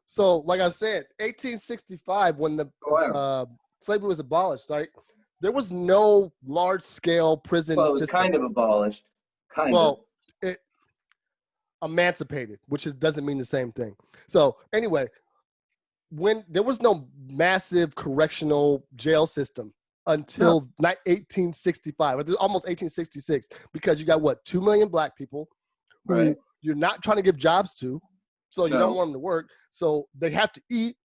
So, like I said, 1865, when the slavery was abolished, right? There was no large-scale prison system. Well, it was kind of abolished. It emancipated, which doesn't mean the same thing. So, anyway, when there was no massive correctional jail system until 1865, almost 1866, because you got 2 million black people who you're not trying to give jobs to, so you don't want them to work. So they have to eat,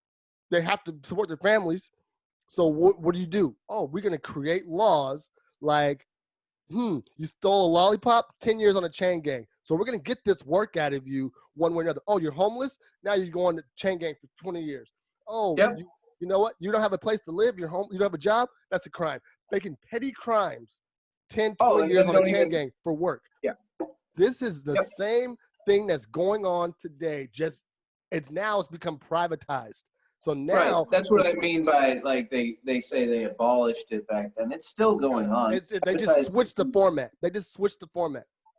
they have to support their families. So what do? Oh, we're gonna create laws like, you stole a lollipop, 10 years on a chain gang. So we're gonna get this work out of you one way or another. Oh, you're homeless, now you're going to chain gang for 20 years. Oh, you know what? You don't have a place to live, you're home, you don't have a job, that's a crime. Making petty crimes, 10, 20 years on a chain gang for work. Yeah. This is the same thing that's going on today. Just it's become privatized. So now that's what I mean by like they say they abolished it back then. It's still going on. They just switched the format.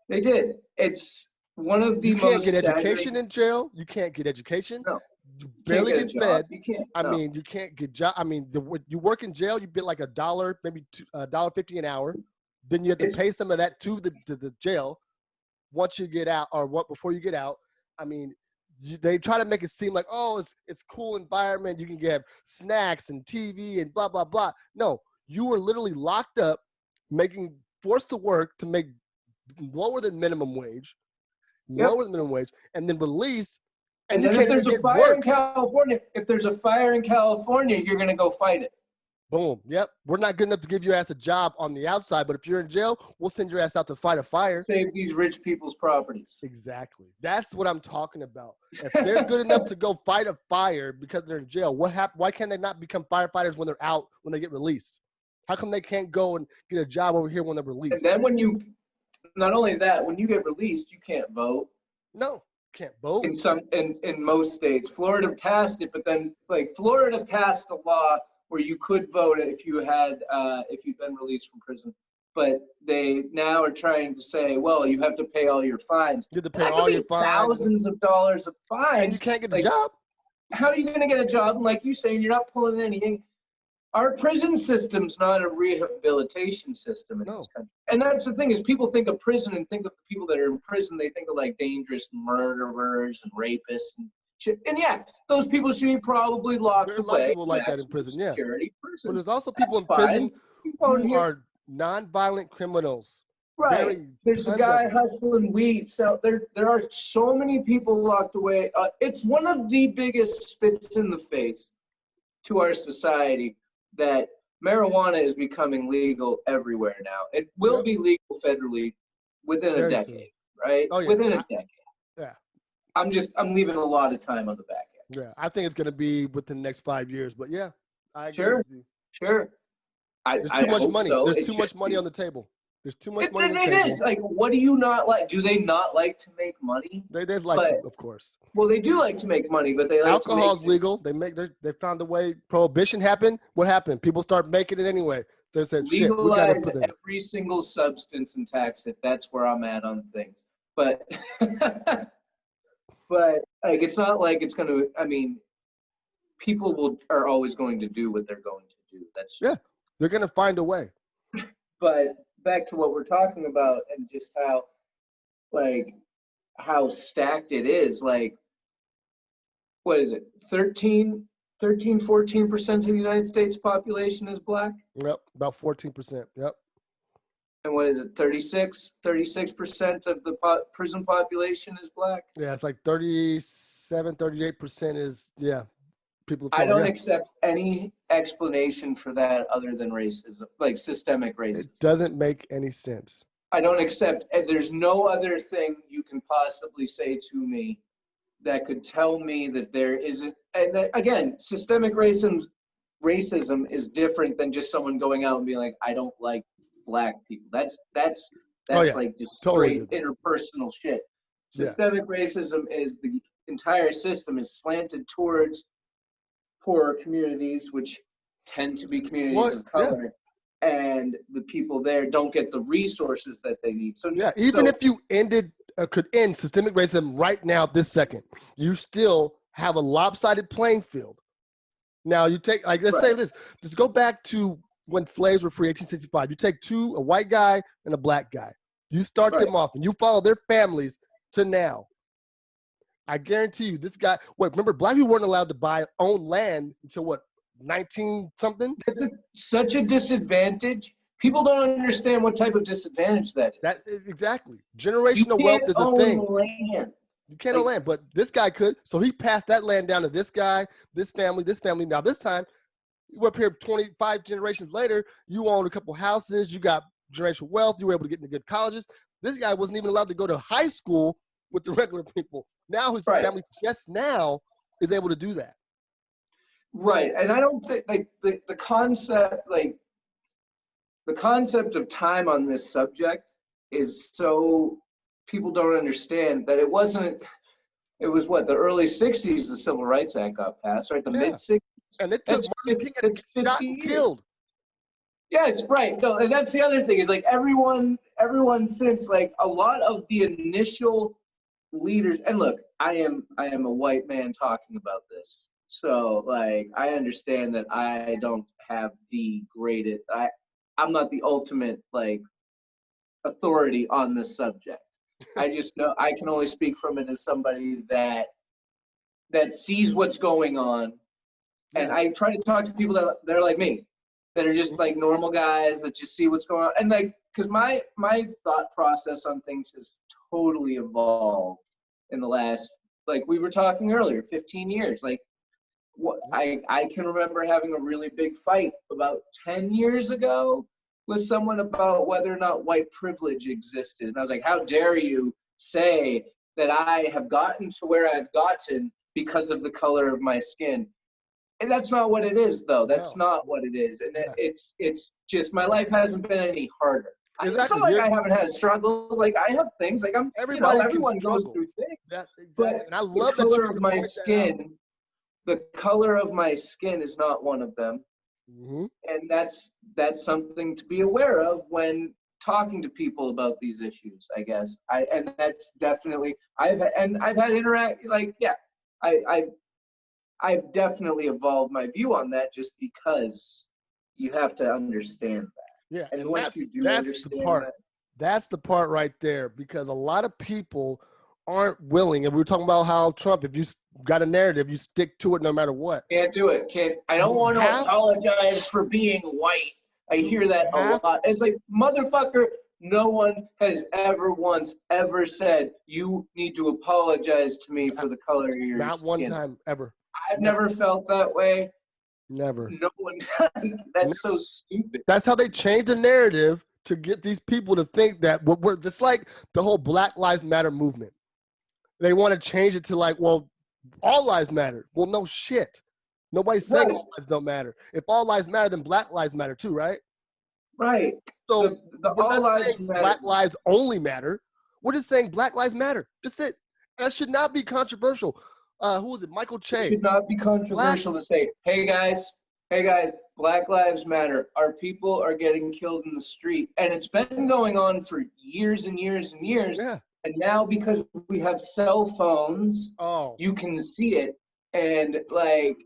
They did. It's one of the most. You can't get education in jail. You can't get education. No. You barely get fed. You can't. I mean, you can't get job. I mean, you work in jail, you get like $1, maybe $1.50 an hour. Then you have to pay some of that to the jail. Once you get out, or before you get out, I mean, they try to make it seem like, oh, it's cool environment. You can get snacks and TV and blah blah blah. No, you were literally locked up, forced to work to make lower than minimum wage, and then released. And then if there's a fire in California, you're gonna go fight it. Boom. Yep. We're not good enough to give your ass a job on the outside, but if you're in jail, we'll send your ass out to fight a fire. Save these rich people's properties. Exactly. That's what I'm talking about. If they're good enough to go fight a fire because they're in jail, why can't they not become firefighters when they're out, when they get released? How come they can't go and get a job over here when they're released? And then not only that, when you get released, you can't vote. No, can't vote. In most states. Florida passed it, but then Florida passed a law where you could vote if you'd been released from prison, but they now are trying to say, well, you have to pay all your fines. You have to pay all your fines. Thousands of dollars of fines. And you can't get a job. How are you going to get a job? And like you say, you're not pulling anything. Our prison system's not a rehabilitation system in this country. And that's the thing is people think of prison and think of the people that are in prison. They think of like dangerous murderers and rapists and shit. And those people should be probably locked away. There are a lot of people like that in prison, security prisons. But there's also people in prison who are non-violent criminals. Right. There's a guy hustling weed. So there are so many people locked away. It's one of the biggest spits in the face to our society that marijuana is becoming legal everywhere now. It will be legal federally within a decade, right? Oh, yeah. Within a decade. Yeah. I'm leaving a lot of time on the back end. Yeah, I think it's going to be within the next 5 years, but I agree with you. Sure. There's too much money. There's too much money on the table. There's too much money on the table. It is. Like, what do you not like? Do they not like to make money? They like to, of course. Well, they do like to make money, but they like alcohol's legal. They found a way. Prohibition happened. What happened? People start making it anyway. They said, legalize every single substance and tax it. That's where I'm at on things. But like, it's not like it's going to. I mean, people are always going to do what they're going to do. That's just, they're going to find a way. But back to what we're talking about and just how stacked it is. Like, what is it? 14% of the United States population is black? Yep, about 14%. Yep. And what is it? 36% of the prison population is black? Yeah, it's like 38% is, people. I don't accept any explanation for that other than racism, like systemic racism. It doesn't make any sense. I don't accept, and there's no other thing you can possibly say to me that could tell me that there isn't, and that, again, systemic racism is different than just someone going out and being like, I don't like black people. That's Oh yeah, like just totally straight different. interpersonal shit. Yeah. Systemic racism is the entire system is slanted towards poorer communities, which tend to be communities What? of Yeah. color, and the people there don't get the resources that they need. So Yeah. Even if you could end systemic racism right now, this second, you still have a lopsided playing field. Now you take, like, let's say right, this, just go back to when slaves were free, 1865. You take a white guy and a black guy. You start right. them off and you follow their families to now. I guarantee you, this guy, remember, black people weren't allowed to own land until 19 something? That's such a disadvantage. People don't understand what type of disadvantage that is. Exactly. You Generational wealth can't is a own thing. land. You can't own land, but this guy could. So he passed that land down to this guy, this family. Now this time, we're up here 25 generations later, you own a couple houses, you got generational wealth, you were able to get into good colleges. This guy wasn't even allowed to go to high school with the regular people. Now his family just now is able to do that. Right. And I don't think the concept of time on this subject is so people don't understand that it was the early 60s the Civil Rights Act got passed, right? The mid 60s. And it took Martin King and shot and killed. Yes, right. No, and that's the other thing is like everyone since, like, a lot of the initial leaders, and look, I am a white man talking about this. So, like, I understand that I don't have the greatest, I'm not the ultimate, like, authority on this subject. I just know I can only speak from it as somebody that sees what's going on. And I try to talk to people that are like me, that are just like normal guys that just see what's going on. And like, because my thought process on things has totally evolved in the last, like we were talking earlier, 15 years. Like, I can remember having a really big fight about 10 years ago with someone about whether or not white privilege existed. And I was like, how dare you say that I have gotten to where I've gotten because of the color of my skin? And that's not what it is, though. That's not what it is. And it's just my life hasn't been any harder. Exactly. It's not like I haven't had struggles. Like, I have things. Like, everyone goes through things. Exactly. But and I love the color of my skin, the color of my skin is not one of them. Mm-hmm. And that's something to be aware of when talking to people about these issues, I guess. And that's definitely I've had I've definitely evolved my view on that just because you have to understand that. Yeah, and once you do that's understand the part. that, That's the part right there, because a lot of people aren't willing. And we were talking about how Trump, if you got a narrative, you stick to it no matter what. can't do it. I don't want to apologize for being white. I hear that a lot. It's like, motherfucker, no one has ever once ever said you need to apologize to me for the color of your skin. Not one time ever. I've never felt that way. Never. No one. That's so stupid. That's how they change the narrative to get these people to think that we're just like the whole Black Lives Matter movement. They want to change it to like, well, all lives matter. Well, no shit. Nobody's saying all lives don't matter. If all lives matter, then Black lives matter too, right? Right. So the we're all not lives saying matter. Black lives only matter. We're just saying Black lives matter. That's it. That should not be controversial. Who was it? Michael Che. It should not be controversial to say, hey guys, Black lives matter. Our people are getting killed in the street. And it's been going on for years and years and years. Yeah. And now because we have cell phones, you can see it. And like,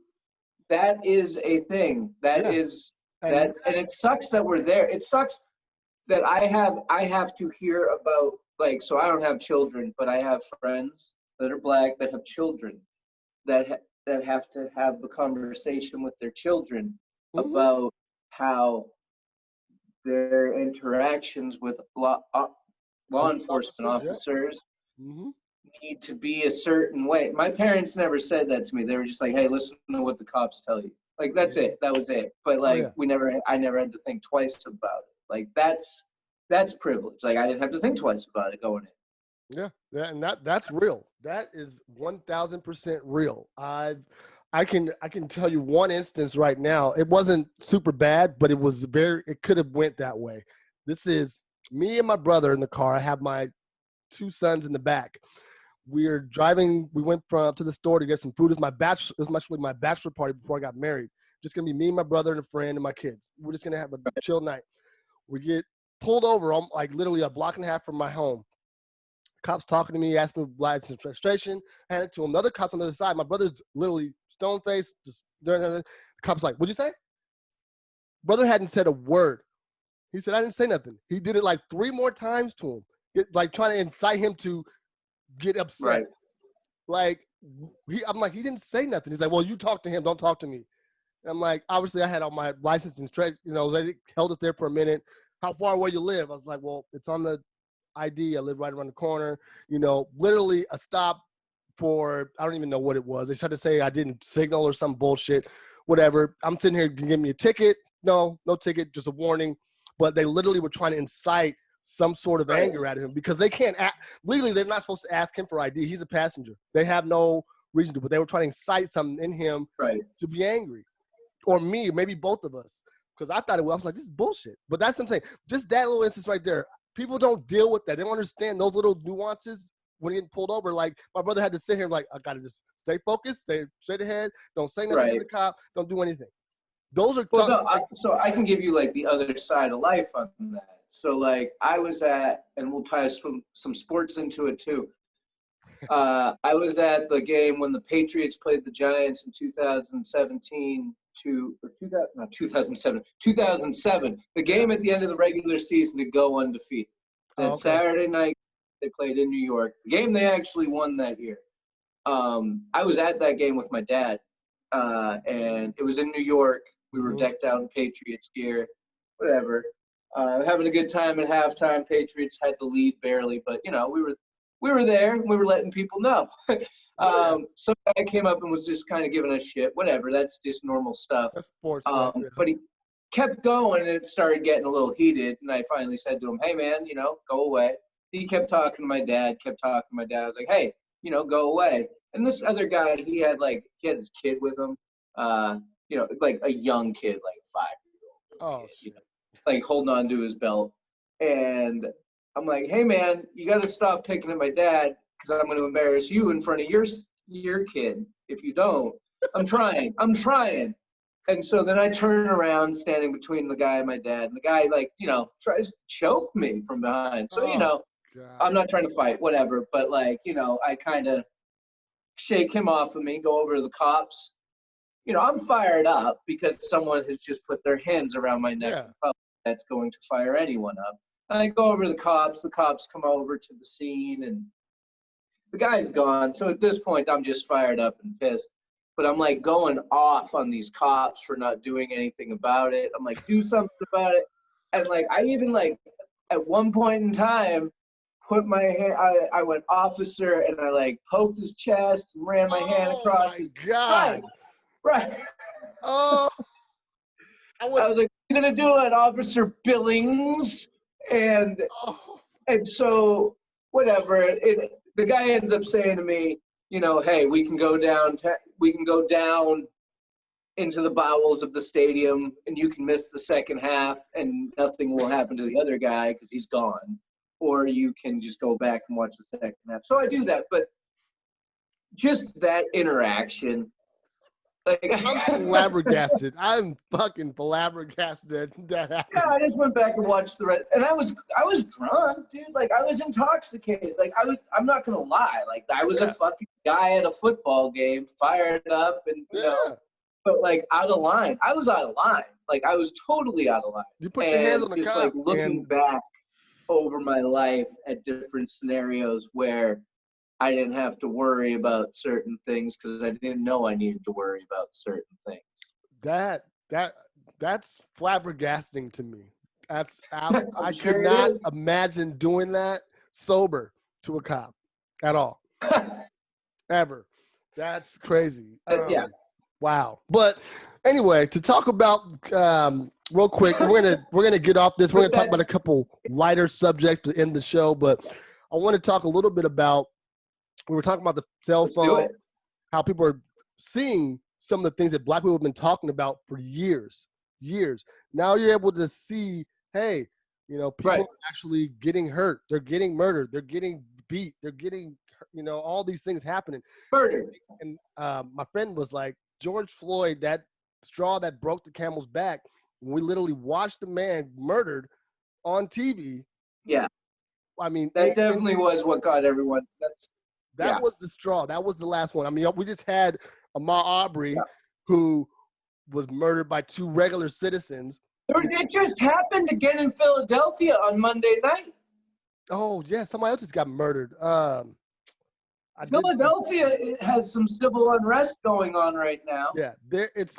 that is a thing. And it sucks that we're there. It sucks that I have to hear about, like, so I don't have children, but I have friends that are Black that have children that have to have the conversation with their children about how their interactions with law enforcement officers need to be a certain way. My parents never said that to me. They were just like, hey, listen to what the cops tell you. Like, that's it. That was it. But like, I never had to think twice about it. Like, that's that's privilege. Like I didn't have to think twice about it going in. Yeah, and that's real. That is 1,000% real. I can tell you one instance right now. It wasn't super bad, but it could have went that way. This is me and my brother in the car. I have my two sons in the back. We're driving. We went to the store to get some food. It's actually my bachelor party before I got married. Just gonna be me and my brother and a friend and my kids. We're just gonna have a chill night. We get pulled over, like literally a block and a half from my home. Cops talking to me, asking me license registration, hand it to him. The other cops on the other side, my brother's literally stone faced. The cop's like, "What'd you say?" Brother hadn't said a word. He said, "I didn't say nothing." He did it like 3 more times to him, like trying to incite him to get upset. Right. Like I'm like, he didn't say nothing. He's like, "Well, you talk to him, don't talk to me." And I'm like, obviously, I had all my license and straight. They held us there for a minute. How far away you live? I was like, "Well, it's on the ID. I live right around the corner." Literally a stop for, I don't even know what it was. They tried to say I didn't signal or some bullshit, whatever. I'm sitting here, give me a ticket. No ticket, just a warning. But they literally were trying to incite some sort of anger at him because they can't legally, they're not supposed to ask him for ID. He's a passenger. They have no reason to, but they were trying to incite something in him to be angry. Or me, maybe both of us. Because I thought I was like, this is bullshit. But that's what I'm saying. Just that little instance right there. People don't deal with that. They don't understand those little nuances when getting pulled over. Like, my brother had to sit here like, I got to just stay focused, stay straight ahead, don't say nothing to the cop, don't do anything. Those are tough. So I can give you like the other side of life on that. So like I was at, and we'll tie some sports into it too. I was at the game when the Patriots played the Giants in 2007, the game at the end of the regular season to go undefeated. Then Saturday night, they played in New York. The game they actually won that year. I was at that game with my dad, and it was in New York. We were decked out in Patriots gear, whatever. Having a good time at halftime. Patriots had the lead barely, but, we were there and we were letting people know. Some guy came up and was just kind of giving us shit. Whatever, that's just normal stuff. That's sports stuff. But he kept going and it started getting a little heated. And I finally said to him, "Hey, man, go away." He kept talking to my dad, I was like, "Hey, go away." And this other guy, he had his kid with him, like a young kid, like 5-year-old. Like holding on to his belt. And I'm like, "Hey, man, you got to stop picking at my dad because I'm going to embarrass you in front of your kid if you don't." I'm trying. And so then I turn around, standing between the guy and my dad. And the guy, tries to choke me from behind. So, God. I'm not trying to fight, whatever. But, I kind of shake him off of me, go over to the cops. I'm fired up because someone has just put their hands around my neck. Yeah. That's going to fire anyone up. And I go over to the cops. The cops come over to the scene, and the guy's gone. So at this point, I'm just fired up and pissed. But I'm, going off on these cops for not doing anything about it. I'm like, do something about it. And, I even, at one point in time, put my hand, I went officer, and I, poked his chest and ran my hand across his. God. Right. Oh. I was like, "What are you going to do it, Officer Billings?" And so, whatever, the guy ends up saying to me, "Hey, we can go down into the bowels of the stadium, and you can miss the second half, and nothing will happen to the other guy because he's gone. Or you can just go back and watch the second half." So I do that, but just that interaction. I'm flabbergasted. I'm fucking flabbergasted that happened. Yeah, I just went back and watched the rest, and I was drunk, dude. I was intoxicated. I'm not gonna lie. I was a fucking guy at a football game, fired up, and but out of line. I was out of line. I was totally out of line. You put your hands on the just cop, looking back over my life at different scenarios where I didn't have to worry about certain things because I didn't know I needed to worry about certain things. That's flabbergasting to me. I could not imagine doing that sober to a cop at all. Ever. That's crazy. Yeah. Wow. But Anyway, to talk about real quick, we're gonna get off this. We're gonna talk about a couple lighter subjects to end the show, but I want to talk a little bit about. We were talking about the cell phone, how people are seeing some of the things that Black people have been talking about for years. Now you're able to see, hey, people are actually getting hurt. They're getting murdered. They're getting beat. They're getting, all these things happening. Murdered. And my friend was like, George Floyd, that straw that broke the camel's back. We literally watched the man murdered on TV. Yeah. I mean, that definitely was what got everyone. That was the straw. That was the last one. I mean, we just had Ahmaud Arbery, who was murdered by two regular citizens. It just happened again in Philadelphia on Monday night. Oh, yeah. Somebody else just got murdered. Philadelphia has some civil unrest going on right now. Yeah, it's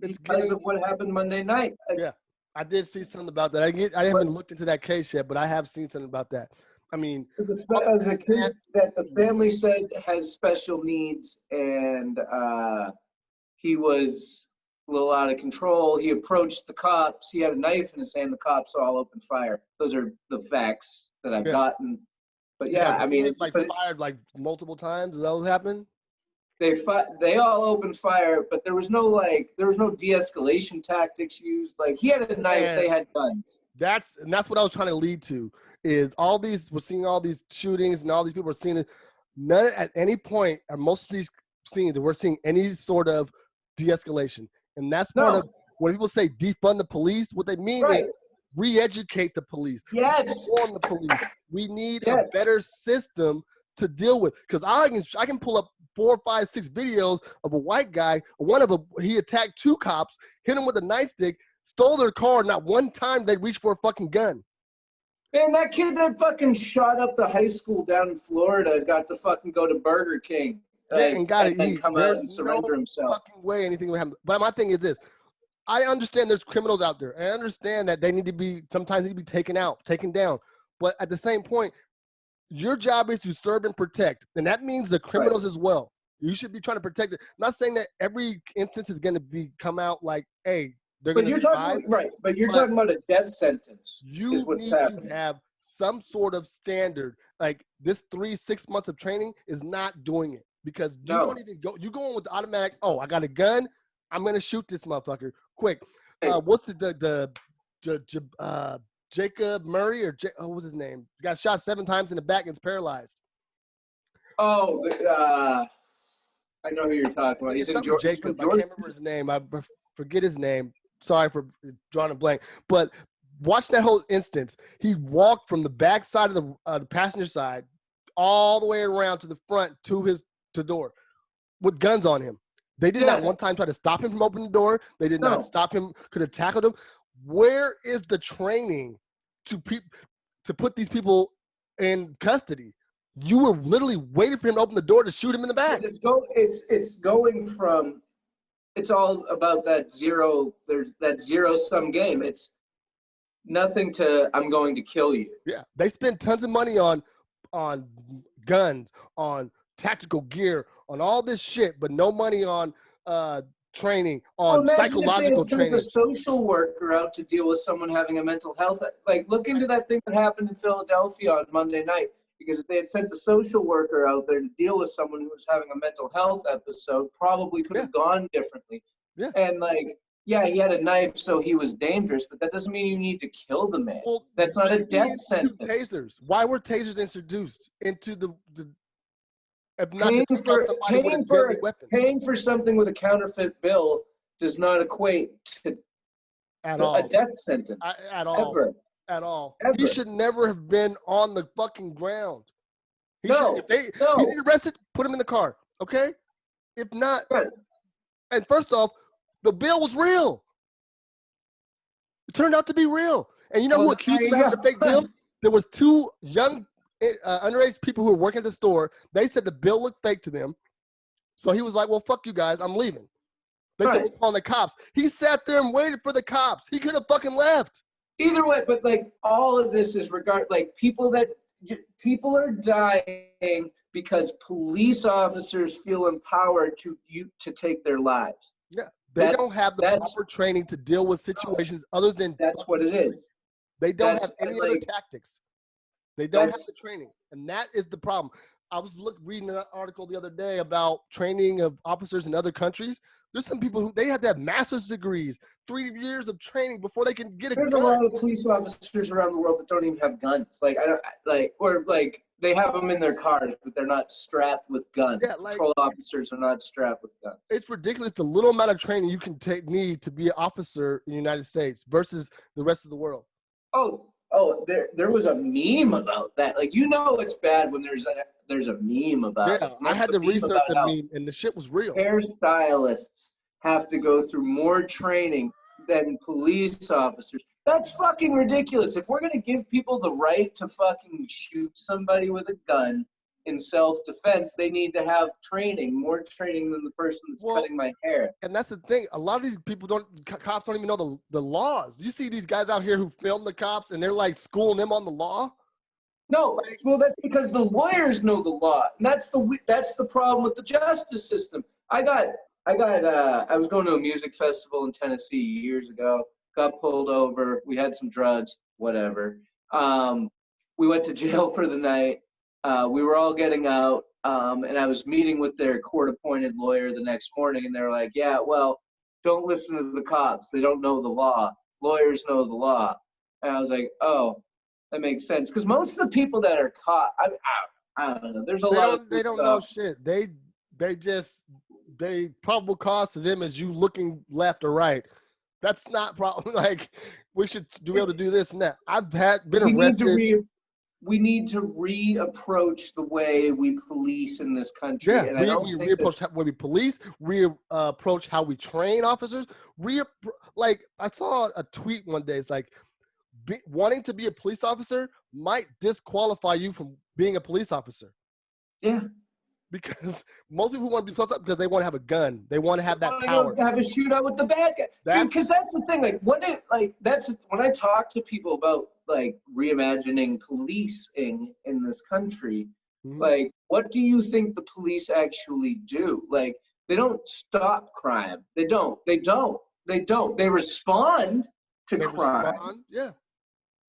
because of what happened Monday night. Yeah, I did see something about that. I haven't looked into that case yet, but I have seen something about that. I mean, as a kid that the family said has special needs, and he was a little out of control. He approached the cops. He had a knife in his hand. The cops all opened fire. Those are the facts that I've gotten. But I mean, it's like fired like multiple times. Is that what happened? They all opened fire, but there was no de-escalation tactics used. Like, he had a knife, they had guns. That's what I was trying to lead to. Is we're seeing all these shootings and all these people are seeing it. None at any point at most of these scenes we're seeing any sort of de-escalation, and that's part of when people say defund the police. What they mean is re-educate the police. Yes. Reform the police. We need a better system to deal with. Because I can pull up 4, 5, 6 videos of a white guy. One of them, he attacked 2 cops, hit him with a nightstick, stole their car. Not one time they reached for a fucking gun. Man, that kid that fucking shot up the high school down in Florida got to fucking go to Burger King. And got to eat. Come out and surrender himself. Fucking way anything would happen. But my thing is this. I understand there's criminals out there. I understand that they sometimes need to be taken down. But at the same point, your job is to serve and protect. And that means the criminals as well. You should be trying to protect it. I'm not saying that every instance is going to come out like, hey, they're going to survive. But you're talking about a death sentence. You need to have some sort of standard. Like, this 3-6 months of training is not doing it. Because you don't even go. You go in with the automatic, I got a gun. I'm going to shoot this motherfucker quick. What's the Jacob Murray what was his name? He got shot 7 times in the back and is paralyzed. Oh, I know who you're talking about. He's in Jacob. I can't remember his name. I forget his name. Sorry for drawing a blank. But watch that whole instance. He walked from the back side of the passenger side all the way around to the front to the door with guns on him. They did not one time try to stop him from opening the door. They did not stop him, could have tackled him. Where is the training to put these people in custody? You were literally waiting for him to open the door to shoot him in the back. It's going from, it's all about that zero. There's that zero-sum game. It's nothing to I'm going to kill you. Yeah, they spend tons of money on guns, on tactical gear, on all this shit, but no money on training, on psychological training. A social worker out to deal with someone having a mental health. Like, look into that thing that happened in Philadelphia on Monday night. Because if they had sent a social worker out there to deal with someone who was having a mental health episode, probably could have gone differently. Yeah. And he had a knife, so he was dangerous, but that doesn't mean you need to kill the man. Well, that's not a death sentence. Tasers. Why were tasers introduced into the paying for something with a counterfeit bill does not equate to a death sentence. At all. Ever. At all. Ever. He should never have been on the fucking ground. If he needed arrested, put him in the car. Okay? If not, and first off, the bill was real. It turned out to be real. And you know who accused him of having a fake bill? There was 2 young underage people who were working at the store. They said the bill looked fake to them. So he was like, well, fuck you guys. I'm leaving. They said, we're calling the cops. He sat there and waited for the cops. He could have fucking left. Either way, but all of this is people are dying because police officers feel empowered to take their lives. Yeah, They don't have the proper training to deal with situations other than. That's what it is. They don't have any other tactics. They don't have the training, and that is the problem. I was reading an article the other day about training of officers in other countries. There's some people who they have to have master's degrees, 3 years of training before they can get a gun. There's a lot of police officers around the world that don't even have guns. Like they have them in their cars, but they're not strapped with guns. Yeah, patrol officers are not strapped with guns. It's ridiculous the little amount of training you can need to be an officer in the United States versus the rest of the world. Oh, there was a meme about that. Like, it's bad when there's a meme about it. Yeah, I had to research the meme, and the shit was real. Hairstylists have to go through more training than police officers. That's fucking ridiculous. If we're going to give people the right to fucking shoot somebody with a gun in self-defense, they need to have more training than the person that's cutting my hair. And that's the thing. A lot of these cops don't even know the laws. You see these guys out here who film the cops, and they're like schooling them on the law. No, well, that's because the lawyers know the law. And that's the problem with the justice system. I was going to a music festival in Tennessee years ago, got pulled over. We had some drugs, whatever. We went to jail for the night. We were all getting out, and I was meeting with their court-appointed lawyer the next morning, and they were like, yeah, well, don't listen to the cops. They don't know the law. Lawyers know the law. And I was like, oh, that makes sense. Because most of the people that are caught, I don't know. There's a lot of they don't know shit. They probable cause to them is you looking left or right. That's not problem. Like, we should be able to do this and that. I've been arrested. We need to reapproach the way we police in this country. Yeah, we reapproach how we police, reapproach how we train officers. Like, I saw a tweet one day. It's like, wanting to be a police officer might disqualify you from being a police officer. Yeah. Because most people want to be police officers because they want to have a gun. They want to have that power. Have a shootout with the bad guy. Because that's the thing. That's when I talk to people about reimagining policing in this country. Mm-hmm. What do you think the police actually do? They don't stop crime. They don't. They respond to crime. Yeah.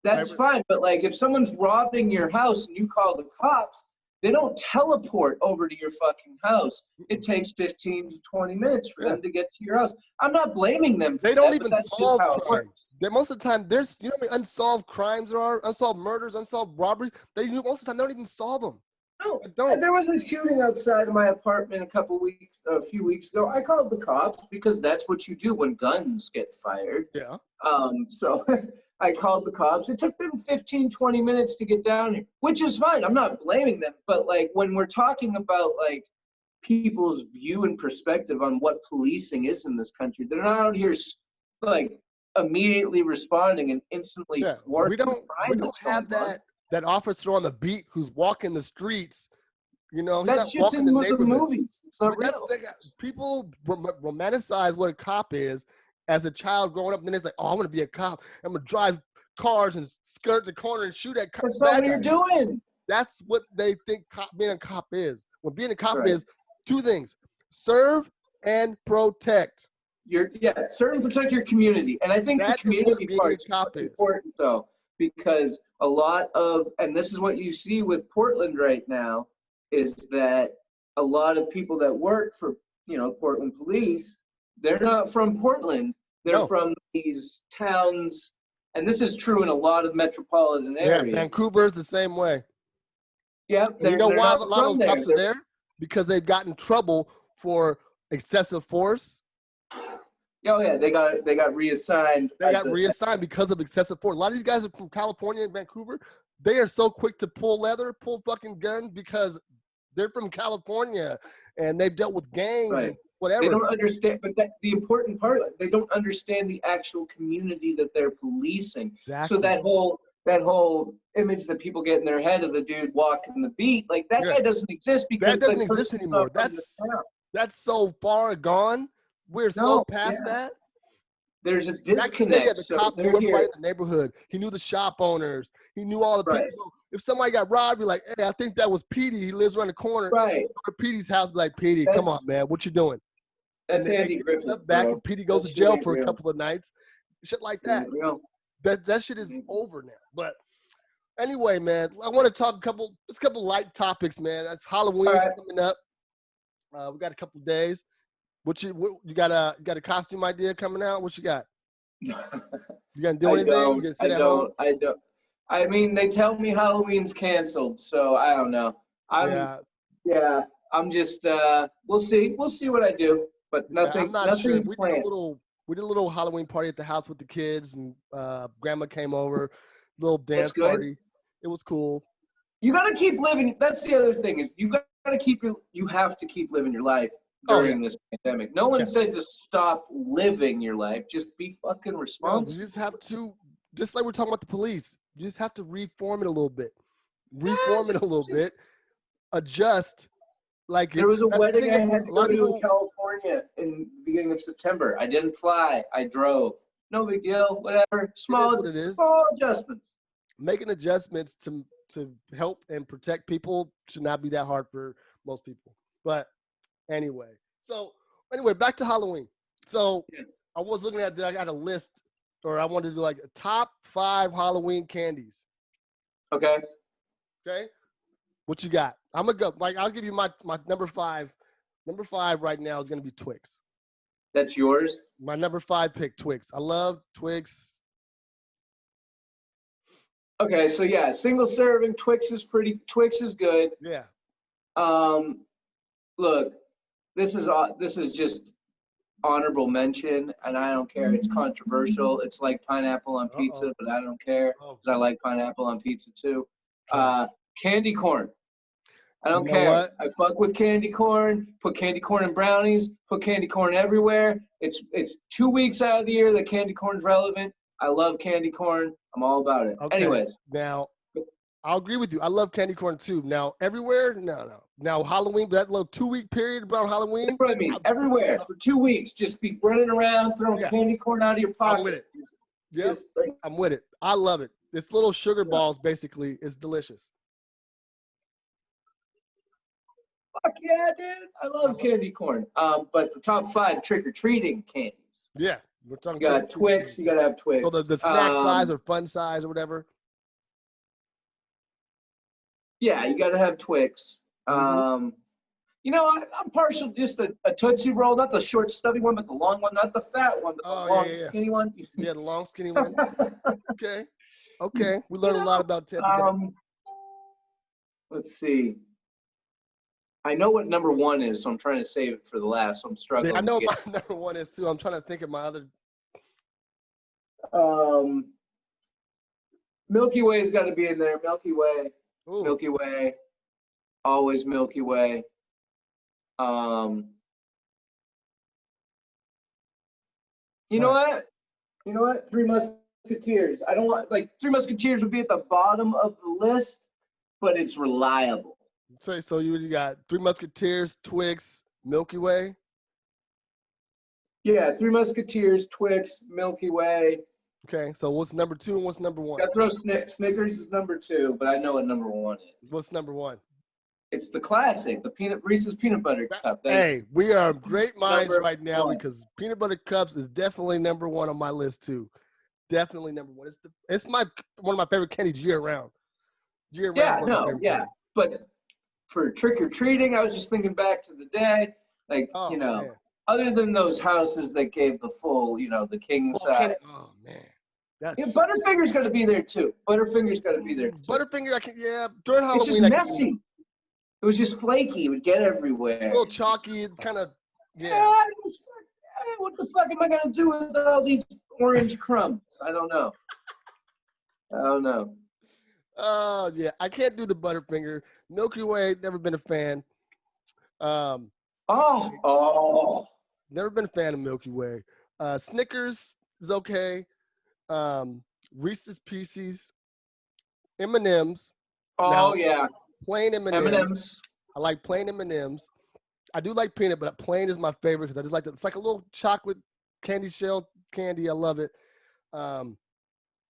That's fine. But if someone's robbing your house and you call the cops, they don't teleport over to your fucking house. It takes 15 to 20 minutes for them to get to your house. I'm not blaming them for that. They don't even solve crime. Most of the time, there's how many unsolved crimes there are, unsolved murders, unsolved robberies. Most of the time, they don't even solve them. No, there was a shooting outside of my apartment a few weeks ago. I called the cops because that's what you do when guns get fired. Yeah. So I called the cops. It took them 15, 20 minutes to get down here, which is fine. I'm not blaming them. But when we're talking about people's view and perspective on what policing is in this country, they're not out here immediately responding and instantly thwarting crime. We don't have that officer on the beat who's walking the streets. He's that shit's in the movies. It's not real. People romanticize what a cop is as a child growing up, and then it's like, oh, I'm going to be a cop. I'm going to drive cars and skirt the corner and shoot at cops. That's not what you're doing. That's what they think being a cop is. Well, being a cop is two things: serve and protect. Serve and protect your community. And I think the community part is important, though, because a lot of, and this is what you see with Portland right now, is that a lot of people that work for, Portland police, they're not from Portland. They're from these towns, and this is true in a lot of metropolitan areas. Yeah, Vancouver's the same way. Yeah, you know why a lot of those cops are there? Because they've gotten in trouble for excessive force. Oh yeah, they got reassigned. They got reassigned because of excessive force. A lot of these guys are from California and Vancouver. They are so quick to pull fucking guns because they're from California and they've dealt with gangs and whatever. They don't understand, but the important part, they don't understand the actual community that they're policing. Exactly. So that whole image that people get in their head of the dude walking the beat, that guy doesn't exist because that doesn't exist anymore. That's so far gone. We're so past that. There's a disconnect. The cop knew everybody in the neighborhood. He knew the shop owners. He knew all the people. So if somebody got robbed, be like, hey, I think that was Petey. He lives around the corner. Right. Go to Petey's house, be like, Petey, come on, man. What you doing? That's and they Andy get Griffith, stuff back, bro. and Petey goes That to shit jail ain't for a real. couple of nights, shit like Shit that. ain't real. That shit is over now. But anyway, man, I want to talk a couple light topics, man. It's Halloween's right. coming up. We got a couple of days. What you got a costume idea coming out? What you got? You gonna do anything? You gonna sit at home? I don't. I mean, they tell me Halloween's canceled, so I don't know. Yeah, I'm just, we'll see. We'll see what I do, but I'm not sure. nothing's planned. We did a little Halloween party at the house with the kids, and grandma came over, little dance That's good. party. It was cool. You got to keep living. That's the other thing is you have to keep living your life during this pandemic. No one said to stop living your life. Just be fucking responsible. You just have to, just like we're talking about the police, you just have to reform it a little bit. Bit. Adjust. Like there was a wedding I had to go to in California in the beginning of September. I didn't fly. I drove. No big deal. Whatever. Small adjustments. Making adjustments to help and protect people should not be that hard for most people. But anyway, back to Halloween. So I was looking at that. I got a list, or I wanted to do like a top 5 Halloween candies. Okay. What you got? I'm gonna go. Like, I'll give you my number 5. Number 5 right now is gonna be Twix. That's yours? My number 5 pick, Twix. I love Twix. Okay, so yeah, single serving Twix is good. Yeah. Look, this is just honorable mention, and I don't care. It's controversial. It's like pineapple on pizza, but I don't care because I like pineapple on pizza too. Candy corn. I don't care. I fuck with candy corn. Put candy corn in brownies. Put candy corn everywhere. It's 2 weeks out of the year that candy corn's relevant. I love candy corn. I'm all about it. Okay. Anyways. Now, I'll agree with you. I love candy corn too. Now, everywhere? No. Now, Halloween, that little 2-week period around Halloween? That's what I mean. Everywhere for 2 weeks. Just be running around, throwing candy corn out of your pocket. I'm with it. Yep. I'm with it. I love it. It's little sugar balls, basically. It's delicious. Fuck yeah, dude. I love candy corn. But the top 5 trick-or-treating candies. Yeah. We're talking you got Twix. You got to have Twix. So the snack size or fun size or whatever? Yeah, you got to have Twix. I'm partial just a Tootsie Roll, not the short, stubby one, but the long one, not the fat one, but the long, skinny one. Yeah, the long, skinny one. Okay. We learned a lot about Ted today. Let's see. I know what number 1 is, so I'm trying to save it for the last. So I'm struggling. Yeah, I know my number 1 is too. I'm trying to think of my other. Milky Way's got to be in there. Milky Way. Ooh. Milky Way. Always Milky Way. You know what? Three Musketeers. I don't want Three Musketeers would be at the bottom of the list, but it's reliable. So you got Three Musketeers, Twix, Milky Way. Yeah, Three Musketeers, Twix, Milky Way. Okay, so what's number 2 and what's number 1? Got to throw Snickers is number 2, but I know what number 1 is. What's number 1? It's the classic, the Reese's Peanut Butter Cup. Hey, we are great minds right now because peanut butter cups is definitely number 1 on my list too. Definitely number 1. It's one of my favorite candies year round. But for trick or treating, I was just thinking back to the day, man. Other than those houses that gave the full, the king size. Oh man. Butterfinger's got to be there too. Butterfinger, during Halloween. It's just messy. It was just flaky. It would get everywhere. A little chalky, kind of, what the fuck am I going to do with all these orange crumbs? I don't know. Oh, yeah. I can't do the Butterfinger. Milky Way, never been a fan. Never been a fan of Milky Way. Snickers is okay. Reese's Pieces. M&M's. Plain M&M's. I like plain M&M's. I do like peanut, but plain is my favorite because I just like it. It's like a little chocolate candy shell candy. I love it.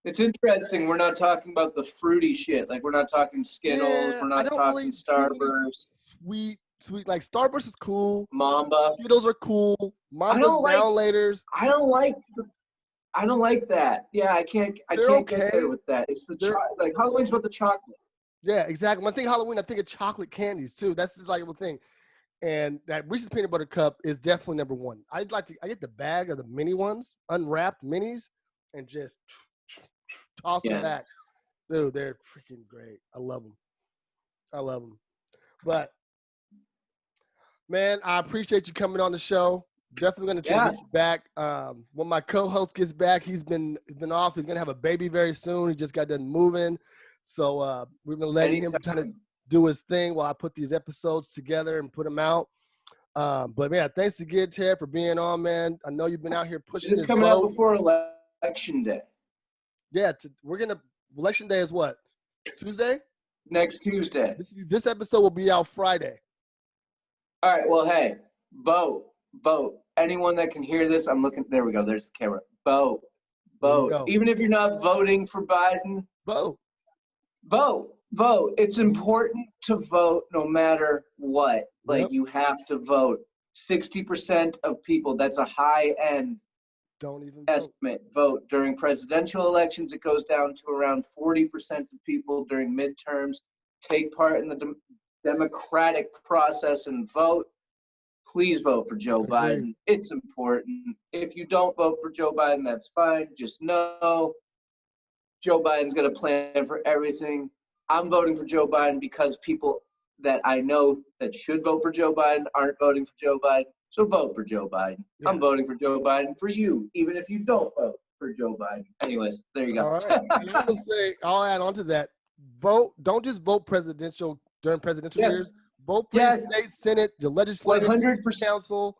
It's interesting. We're not talking about the fruity shit. Like we're not talking Skittles. We're not talking Starburst. Sweet sweet. Like Starburst is cool. Mamba. Cheetos are cool. Mamba's don't like- down laters. I don't like that. Yeah, I can't They're get there with that. It's the like Halloween's about the chocolate. Yeah, exactly. When I think Halloween, I think of chocolate candies too. That's just like a thing. And that Reese's peanut butter cup is definitely number one. I get the bag of the mini ones, unwrapped minis, and just toss them back. Dude, they're freaking great. I love them. But man, I appreciate you coming on the show. Definitely gonna try to get you back. When my co-host gets back, he's been off. He's gonna have a baby very soon. He just got done moving, so we've been letting him kind of do his thing while I put these episodes together and put them out. But man, thanks again, Ted, for being on, man. I know you've been out here pushing. This is coming out before Election Day. Yeah, Election Day is what? Tuesday? Next Tuesday. This episode will be out Friday. All right. Well, hey, vote. Anyone that can hear this, I'm looking. There we go. There's the camera. Vote. Even if you're not voting for Biden, vote. It's important to vote no matter what. Like, you have to vote. 60% of people, that's a high end don't even estimate, vote. During presidential elections, it goes down to around 40% of people. During midterms, take part in the democratic process and vote. Please vote for Joe Biden. It's important. If you don't vote for Joe Biden, that's fine. Just know Joe Biden's got a plan for everything. I'm voting for Joe Biden because people that I know that should vote for Joe Biden aren't voting for Joe Biden. So vote for Joe Biden. Yeah. I'm voting for Joe Biden for you, even if you don't vote for Joe Biden. Anyways, there you go. All right. And I will say, I'll add on to that. Vote. Don't just vote during presidential years. Vote for your state senate, your legislative 100%. council.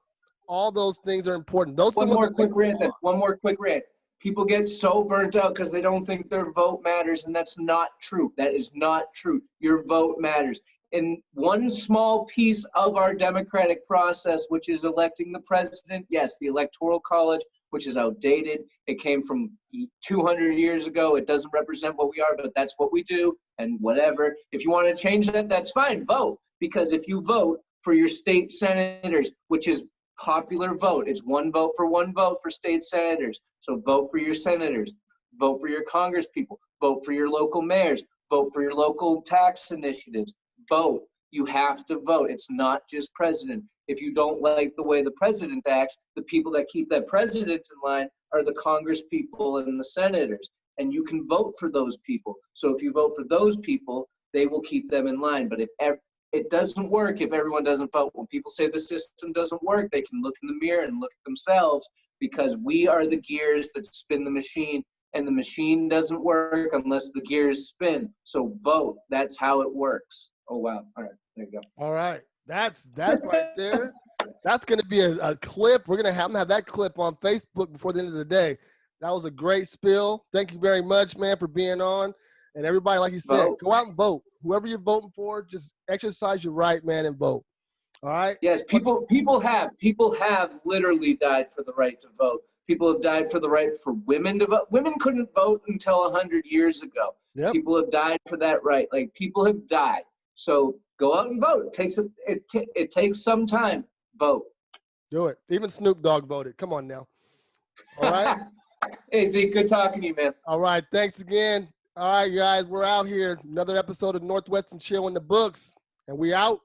All those things are important. One more quick rant. People get so burnt out because they don't think their vote matters, and that's not true. That is not true. Your vote matters. In one small piece of our democratic process, which is electing the president, yes, the Electoral College, which is outdated. It came from 200 years ago. It doesn't represent what we are, but that's what we do, and whatever. If you want to change that, that's fine. Vote. Because if you vote for your state senators, which is popular vote, it's one vote for state senators. So vote for your senators, vote for your congresspeople, vote for your local mayors, vote for your local tax initiatives. Vote. You have to vote. It's not just president. If you don't like the way the president acts, the people that keep that president in line are the congresspeople and the senators. And you can vote for those people. So if you vote for those people, they will keep them in line. But if it doesn't work if everyone doesn't vote. When people say the system doesn't work, they can look in the mirror and look at themselves, because we are the gears that spin the machine, and the machine doesn't work unless the gears spin. So vote. That's how it works. Oh, wow. All right. There you go. All right. That's right there. That's going to be a clip. I'm going to have that clip on Facebook before the end of the day. That was a great spill. Thank you very much, man, for being on. And everybody, like you said, go out and vote. Whoever you're voting for, just exercise your right, man, and vote. All right? Yes, people have literally died for the right to vote. People have died for the right for women to vote. Women couldn't vote until 100 years ago. Yep. People have died for that right. Like, people have died. So go out and vote. It takes some time. Vote. Do it. Even Snoop Dogg voted. Come on now. All right? Hey, Zeke, good talking to you, man. All right. Thanks again. All right, guys. We're out here. Another episode of Northwest and Chill in the books. And we out.